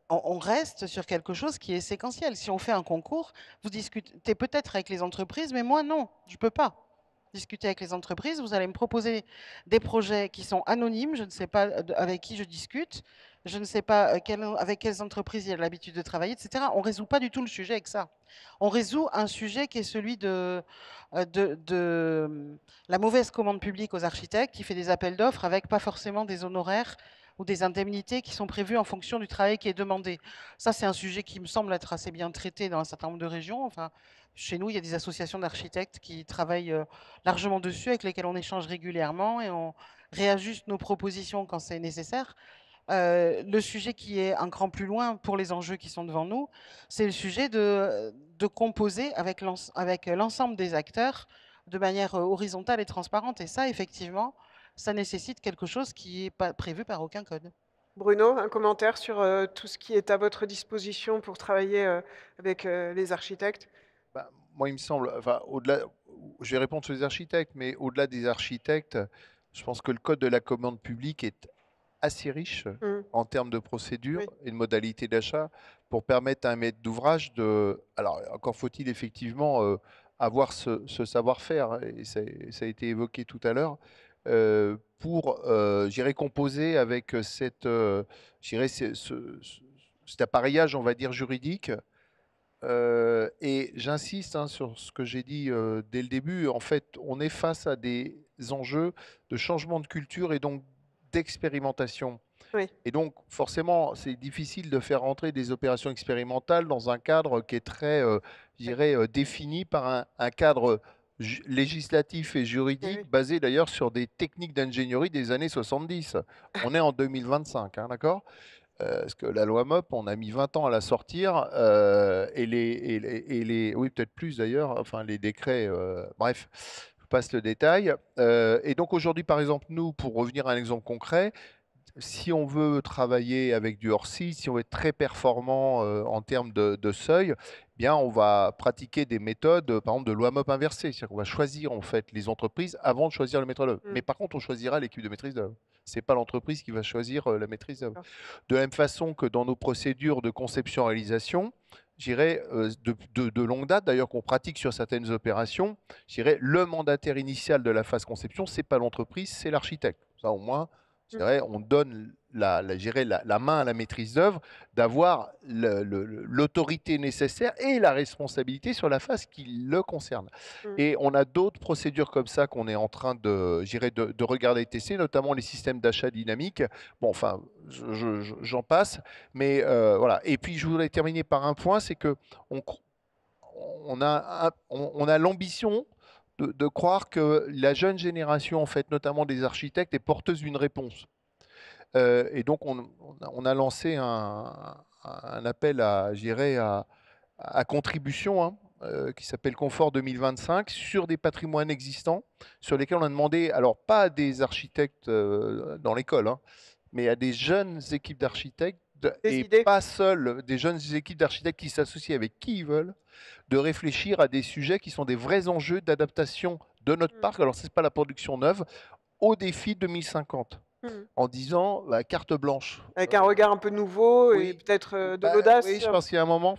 on reste sur quelque chose qui est séquentiel. Si on fait un concours, vous discutez peut-être avec les entreprises, mais moi, non, je ne peux pas discuter avec les entreprises. Vous allez me proposer des projets qui sont anonymes. Je ne sais pas avec qui je discute. Je ne sais pas avec quelles entreprises il a l'habitude de travailler, etc. On ne résout pas du tout le sujet avec ça. On résout un sujet qui est celui de la mauvaise commande publique aux architectes, qui fait des appels d'offres avec pas forcément des honoraires ou des indemnités qui sont prévues en fonction du travail qui est demandé. Ça, c'est un sujet qui me semble être assez bien traité dans un certain nombre de régions. Enfin, chez nous, il y a des associations d'architectes qui travaillent largement dessus, avec lesquelles on échange régulièrement et on réajuste nos propositions quand c'est nécessaire. Le sujet qui est un cran plus loin pour les enjeux qui sont devant nous, c'est le sujet de composer avec l'ensemble des acteurs de manière horizontale et transparente. Et ça, effectivement, ça nécessite quelque chose qui n'est pas prévu par aucun code. Bruno, un commentaire sur tout ce qui est à votre disposition pour travailler avec les architectes? Moi, il me semble, au-delà, je vais répondre sur les architectes, mais au-delà des architectes, je pense que le code de la commande publique est assez riche en termes de procédures et de modalités d'achat pour permettre à un maître d'ouvrage de... Alors, encore faut-il effectivement avoir ce savoir-faire, et ça a été évoqué tout à l'heure, pour, j'irais, composer avec cet appareillage, on va dire, juridique. Et j'insiste sur ce que j'ai dit dès le début. En fait, on est face à des enjeux de changement de culture et donc d'expérimentation. Oui. Et donc, forcément, c'est difficile de faire rentrer des opérations expérimentales dans un cadre qui est très, je Oui. dirais, défini par un cadre législatif et Oui, juridique oui. basé d'ailleurs sur des techniques d'ingénierie des années 70. On est en 2025, hein, d'accord? Parce que la loi MOP, on a mis 20 ans à la sortir, oui, peut-être plus d'ailleurs, enfin les décrets, bref, je passe le détail. Et donc aujourd'hui, par exemple, nous, pour revenir à un exemple concret, si on veut travailler avec du hors-site, si on veut être très performant en termes de seuil, eh bien, on va pratiquer des méthodes, par exemple, de loi MOP inversée. C'est-à-dire qu'on va choisir en fait les entreprises avant de choisir le maître d'œuvre. Mais par contre, on choisira l'équipe de maîtrise d'œuvre. Ce n'est pas l'entreprise qui va choisir la maîtrise d'œuvre. D'accord. De la même façon que dans nos procédures de conception-réalisation, j'irais de longue date, d'ailleurs qu'on pratique sur certaines opérations, j'irais le mandataire initial de la phase conception, c'est pas l'entreprise, c'est l'architecte. Ça au moins, je dirais, on donne la main à la maîtrise d'œuvre d'avoir l'autorité nécessaire et la responsabilité sur la phase qui le concerne. Et on a d'autres procédures comme ça qu'on est en train de regarder et tester, notamment les systèmes d'achat dynamique. Bon, enfin, j'en passe, mais voilà. Et puis, je voudrais terminer par un point, c'est que on a l'ambition de croire que la jeune génération, en fait, notamment des architectes, est porteuse d'une réponse. Et donc, on a lancé un appel à contribution, hein, qui s'appelle Confort 2025, sur des patrimoines existants, sur lesquels on a demandé, alors pas à des architectes dans l'école, hein, mais à des jeunes équipes d'architectes, Des et idées. pas seules, des jeunes équipes d'architectes qui s'associent avec qui ils veulent, de réfléchir à des sujets qui sont des vrais enjeux d'adaptation de notre parc, alors ce n'est pas la production neuve, au défi 2050, en disant la carte blanche. Avec un regard un peu nouveau et Oui, peut-être de bah, l'audace. oui, je pense qu'il y a un moment,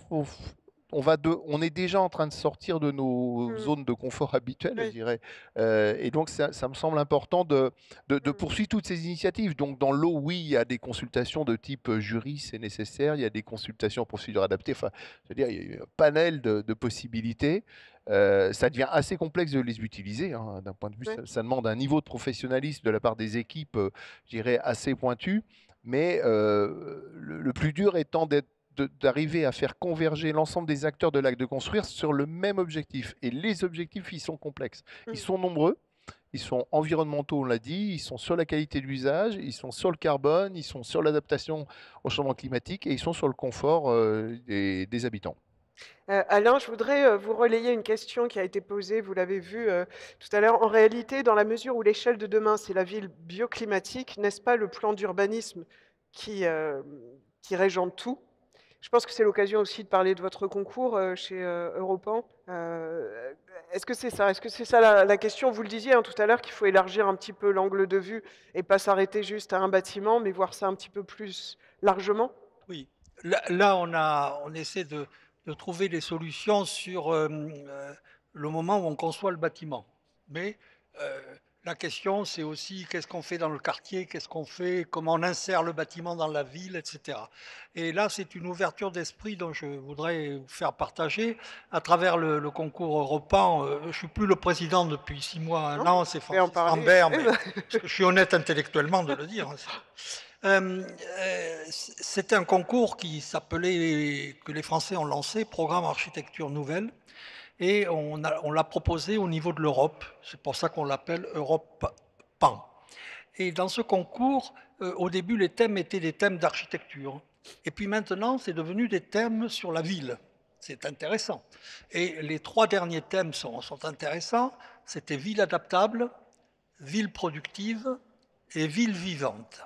on est déjà en train de sortir de nos zones de confort habituelles, je Oui. dirais. Et donc, ça me semble important de poursuivre toutes ces initiatives. Donc, dans l'eau, oui, il y a des consultations de type jury, c'est nécessaire. Il y a des consultations en procédure adaptée. Enfin, c'est-à-dire, il y a un panel de possibilités. Ça devient assez complexe de les utiliser, hein, d'un point de vue, Oui. ça demande un niveau de professionnalisme de la part des équipes, je dirais, assez pointu. Mais le plus dur étant d'arriver à faire converger l'ensemble des acteurs de l'acte de construire sur le même objectif. Et les objectifs, ils sont complexes. Ils sont nombreux, ils sont environnementaux, on l'a dit, ils sont sur la qualité de l'usage, ils sont sur le carbone, ils sont sur l'adaptation au changement climatique et ils sont sur le confort des habitants. Alain, je voudrais vous relayer une question qui a été posée, vous l'avez vu tout à l'heure. En réalité, dans la mesure où l'échelle de demain, c'est la ville bioclimatique, n'est-ce pas le plan d'urbanisme qui régente tout? Je pense que c'est l'occasion aussi de parler de votre concours chez Europan. Est-ce que c'est ça? Est-ce que c'est ça la question? Vous le disiez hein, tout à l'heure qu'il faut élargir un petit peu l'angle de vue et pas s'arrêter juste à un bâtiment, mais voir ça un petit peu plus largement. Oui, là on essaie de trouver des solutions sur le moment où on conçoit le bâtiment. Mais la question, c'est aussi qu'est-ce qu'on fait dans le quartier, qu'est-ce qu'on fait, comment on insère le bâtiment dans la ville, etc. Et là, c'est une ouverture d'esprit dont je voudrais vous faire partager à travers le concours Europan. Je ne suis plus le président depuis 6 mois, 1 an, c'est Mais en Francis parler. Rambert, mais parce que je suis honnête intellectuellement de le dire. C'est un concours qui s'appelait, que les Français ont lancé, Programme Architecture Nouvelle, et on l'a proposé au niveau de l'Europe. C'est pour ça qu'on l'appelle Europe PAN. Et dans ce concours, au début, les thèmes étaient des thèmes d'architecture. Et puis maintenant, c'est devenu des thèmes sur la ville. C'est intéressant. Et les 3 derniers thèmes sont intéressants. C'était ville adaptable, ville productive et ville vivante.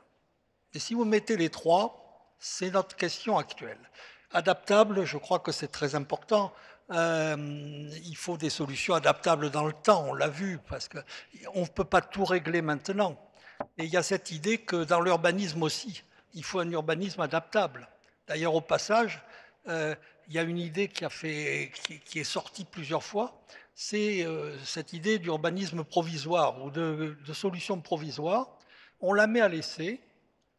Et si vous mettez les 3, c'est notre question actuelle. Adaptable, je crois que c'est très important. Il faut des solutions adaptables dans le temps, on l'a vu, parce qu'on ne peut pas tout régler maintenant. Et il y a cette idée que dans l'urbanisme aussi, il faut un urbanisme adaptable. D'ailleurs, au passage, il y a une idée qui est sortie plusieurs fois, c'est cette idée d'urbanisme provisoire ou de solution provisoire. On la met à l'essai,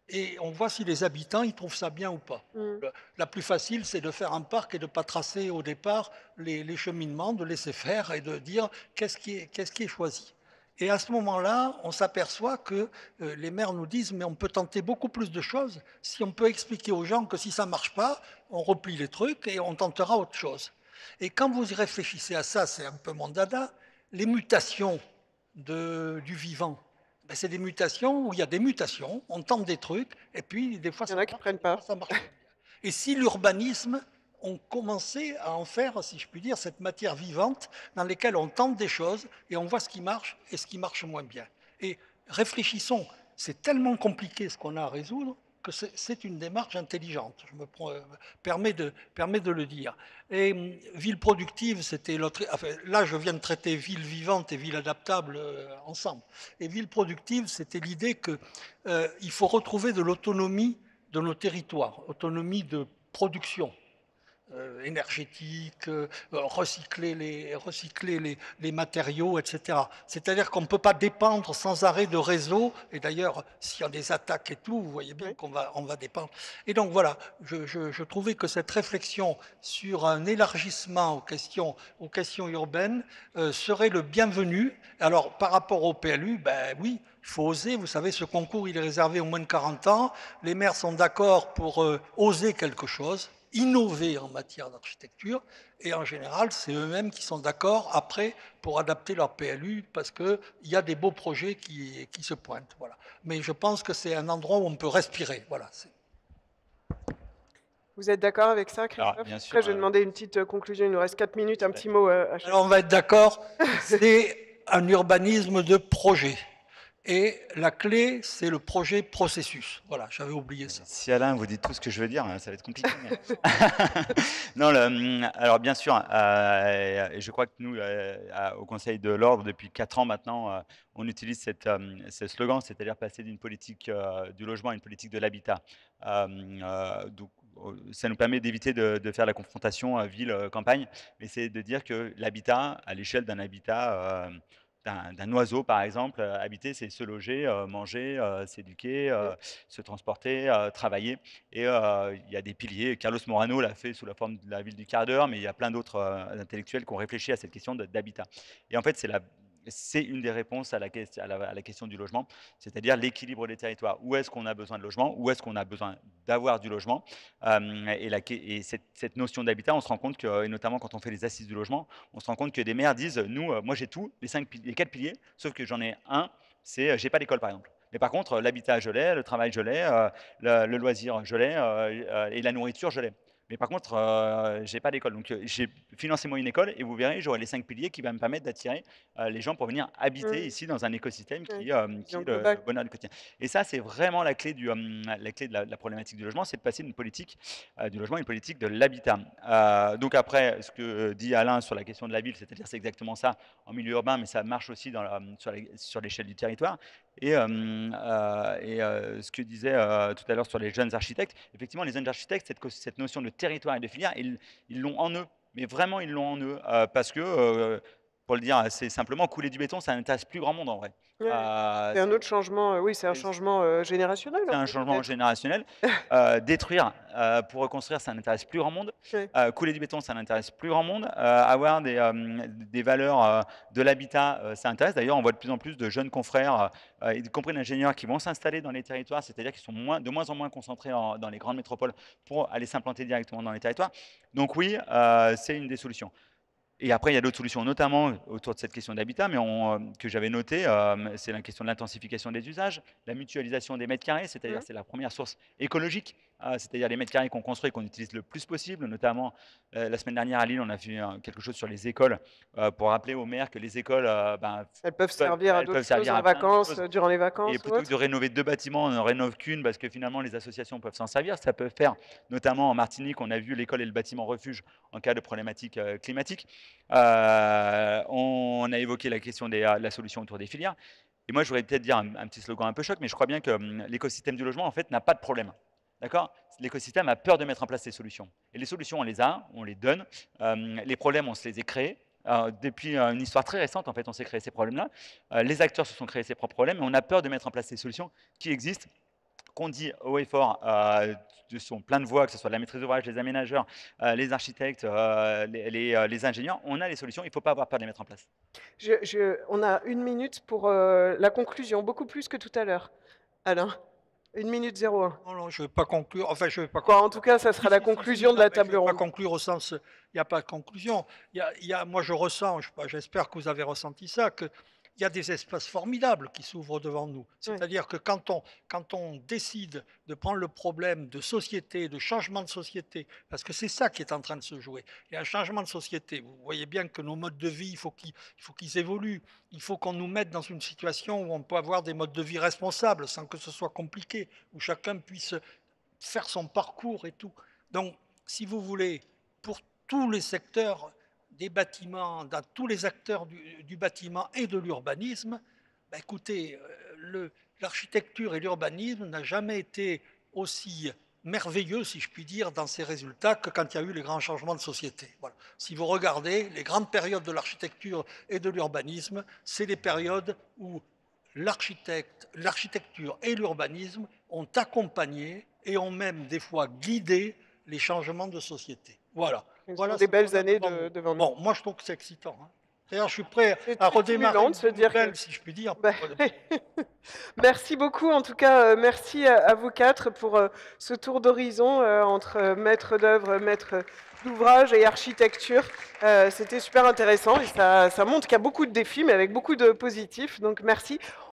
et on voit si les habitants ils trouvent ça bien ou pas. La plus facile, c'est de faire un parc et de ne pas tracer au départ les cheminements, de laisser faire et de dire qu'est-ce qui est choisi. Et à ce moment-là, on s'aperçoit que les maires nous disent mais on peut tenter beaucoup plus de choses si on peut expliquer aux gens que si ça ne marche pas, on replie les trucs et on tentera autre chose. Et quand vous y réfléchissez à ça, c'est un peu mon dada, les mutations du vivant, ben c'est des mutations où il y a des mutations, on tente des trucs et puis des fois Il y en a qui ne prennent pas. ça marche pas bien. Et si l'urbanisme, on commençait à en faire, si je puis dire, cette matière vivante dans laquelle on tente des choses et on voit ce qui marche et ce qui marche moins bien. Et réfléchissons, c'est tellement compliqué ce qu'on a à résoudre que c'est une démarche intelligente. Je me permets de le dire. Et ville productive, c'était l'autre. Enfin, là, je viens de traiter ville vivante et ville adaptable ensemble. Et ville productive, c'était l'idée qu'il faut retrouver de l'autonomie de nos territoires, autonomie de production énergétique, recycler les matériaux, etc. C'est-à-dire qu'on ne peut pas dépendre sans arrêt de réseaux, et d'ailleurs, s'il y a des attaques et tout, vous voyez bien qu'on va dépendre. Et donc voilà, je trouvais que cette réflexion sur un élargissement aux questions urbaines serait le bienvenu. Alors, par rapport au PLU, ben oui, il faut oser. Vous savez, ce concours, il est réservé aux moins de 40 ans. Les maires sont d'accord pour oser quelque chose, innover en matière d'architecture, et en général, c'est eux-mêmes qui sont d'accord après pour adapter leur PLU, parce qu'il y a des beaux projets qui se pointent. Voilà. Mais je pense que c'est un endroit où on peut respirer. Voilà. Vous êtes d'accord avec ça, Christophe? Alors, bien sûr, Après, je vais demander une petite conclusion. Il nous reste 4 minutes, un petit mot à chaque. Alors, on va être d'accord, c'est un urbanisme de projet. Et la clé, c'est le projet processus. Voilà, j'avais oublié ça. Si Alain, vous dites tout ce que je veux dire, ça va être compliqué. Mais... non, alors bien sûr, je crois que nous, au Conseil de l'Ordre, depuis 4 ans maintenant, on utilise ce slogan, c'est-à-dire passer d'une politique du logement à une politique de l'habitat. Donc, ça nous permet d'éviter de faire la confrontation ville-campagne, mais c'est de dire que l'habitat, à l'échelle d'un habitat... d'un oiseau, par exemple, habiter, c'est se loger, manger, s'éduquer, se transporter, travailler. Et il y a des piliers. Carlos Morano l'a fait sous la forme de la ville du quart d'heure, mais il y a plein d'autres intellectuels qui ont réfléchi à cette question d'habitat. Et en fait, c'est une des réponses à la question du logement, c'est-à-dire l'équilibre des territoires. Où est-ce qu'on a besoin de logement? Où est-ce qu'on a besoin d'avoir du logement? Et cette notion d'habitat, on se rend compte que, et notamment quand on fait les assises du logement, on se rend compte que des maires disent, nous, moi j'ai tout, les 4 piliers, sauf que j'en ai un, c'est j'ai pas d'école par exemple. Mais par contre, l'habitat, je l'ai, le travail, je l'ai, le loisir, je l'ai, et la nourriture, je l'ai. Mais par contre, j'ai pas d'école. Donc, financez-moi une école et vous verrez, j'aurai les 5 piliers qui vont me permettre d'attirer les gens pour venir habiter ici dans un écosystème qui est le bonheur du quotidien. Et ça, c'est vraiment la clé de la problématique du logement, c'est de passer d'une politique du logement à une politique de l'habitat. Donc après, ce que dit Alain sur la question de la ville, c'est-à-dire c'est exactement ça en milieu urbain, mais ça marche aussi sur l'échelle du territoire. Et ce que disait tout à l'heure sur les jeunes architectes, effectivement, les jeunes architectes, cette notion de territoire et de filière, ils l'ont en eux. Mais vraiment, ils l'ont en eux. Parce que, pour le dire assez simplement, couler du béton, ça n'intéresse plus grand monde en vrai. C'est un autre changement, oui, c'est un changement générationnel. C'est un changement générationnel. Détruire pour reconstruire, ça n'intéresse plus grand monde. Couler du béton, ça n'intéresse plus grand monde. Avoir des valeurs de l'habitat, ça intéresse. D'ailleurs, on voit de plus en plus de jeunes confrères, y compris d'ingénieurs, qui vont s'installer dans les territoires, c'est-à-dire qu'ils sont de moins en moins concentrés dans les grandes métropoles pour aller s'implanter directement dans les territoires. Donc oui, c'est une des solutions. Et après, il y a d'autres solutions, notamment autour de cette question d'habitat, mais que j'avais noté, c'est la question de l'intensification des usages, la mutualisation des mètres carrés, c'est-à-dire c'est la première source écologique, c'est-à-dire les mètres carrés qu'on construit, qu'on utilise le plus possible. Notamment, la semaine dernière à Lille, on a fait quelque chose sur les écoles pour rappeler aux maires que les écoles, elles peuvent servir à d'autres choses en vacances, durant les vacances. Et plutôt que de rénover 2 bâtiments, on n'en rénove qu'une parce que finalement, les associations peuvent s'en servir. Ça peut faire, notamment en Martinique, on a vu l'école et le bâtiment refuge en cas de problématique climatique. On a évoqué la question de la solution autour des filières. Et moi, je voudrais peut-être dire un petit slogan un peu choc, mais je crois bien que l'écosystème du logement, en fait, n'a pas de problème. D'accord? L'écosystème a peur de mettre en place ces solutions. Et les solutions, on les a, on les donne. Les problèmes, on se les est créés. Depuis une histoire très récente, en fait, on s'est créé ces problèmes-là. Les acteurs se sont créés ces propres problèmes et on a peur de mettre en place ces solutions qui existent. qu'on dit haut et fort de son plein de voix, que ce soit la maîtrise d'ouvrage, les aménageurs, les architectes, les ingénieurs, on a les solutions, il ne faut pas avoir peur de les mettre en place. On a 1 minute pour la conclusion, beaucoup plus que tout à l'heure. Alain, 1 minute 01. Non, non, je ne vais pas conclure. Enfin, je vais pas Quoi, en tout cas, ça sera la conclusion de la table Je ne vais pas ronde. conclure au sens, il n'y a pas de conclusion. Moi, je ressens, j'espère que vous avez ressenti ça, qu'il y a des espaces formidables qui s'ouvrent devant nous. C'est-à-dire que quand on décide de prendre le problème de société, de changement de société, parce que c'est ça qui est en train de se jouer. Il y a un changement de société. Vous voyez bien que nos modes de vie, il faut qu'ils évoluent. Il faut qu'on nous mette dans une situation où on peut avoir des modes de vie responsables sans que ce soit compliqué, où chacun puisse faire son parcours et tout. Donc, si vous voulez, pour tous les secteurs des bâtiments, dans tous les acteurs du bâtiment et de l'urbanisme, ben écoutez, l'architecture et l'urbanisme n'ont jamais été aussi merveilleux, si je puis dire, dans ses résultats que quand il y a eu les grands changements de société. Voilà. Si vous regardez les grandes périodes de l'architecture et de l'urbanisme, c'est les périodes où l'architecture et l'urbanisme ont accompagné et ont même des fois guidé les changements de société. Voilà. Voilà des belles années devant nous. Bon, moi je trouve que c'est excitant. Hein. D'ailleurs, je suis prêt à redémarrer une nouvelle, si je puis dire. Merci beaucoup, en tout cas, merci à vous quatre pour ce tour d'horizon entre maître d'œuvre, maître d'ouvrage et architecture. C'était super intéressant et ça montre qu'il y a beaucoup de défis, mais avec beaucoup de positifs. Donc merci.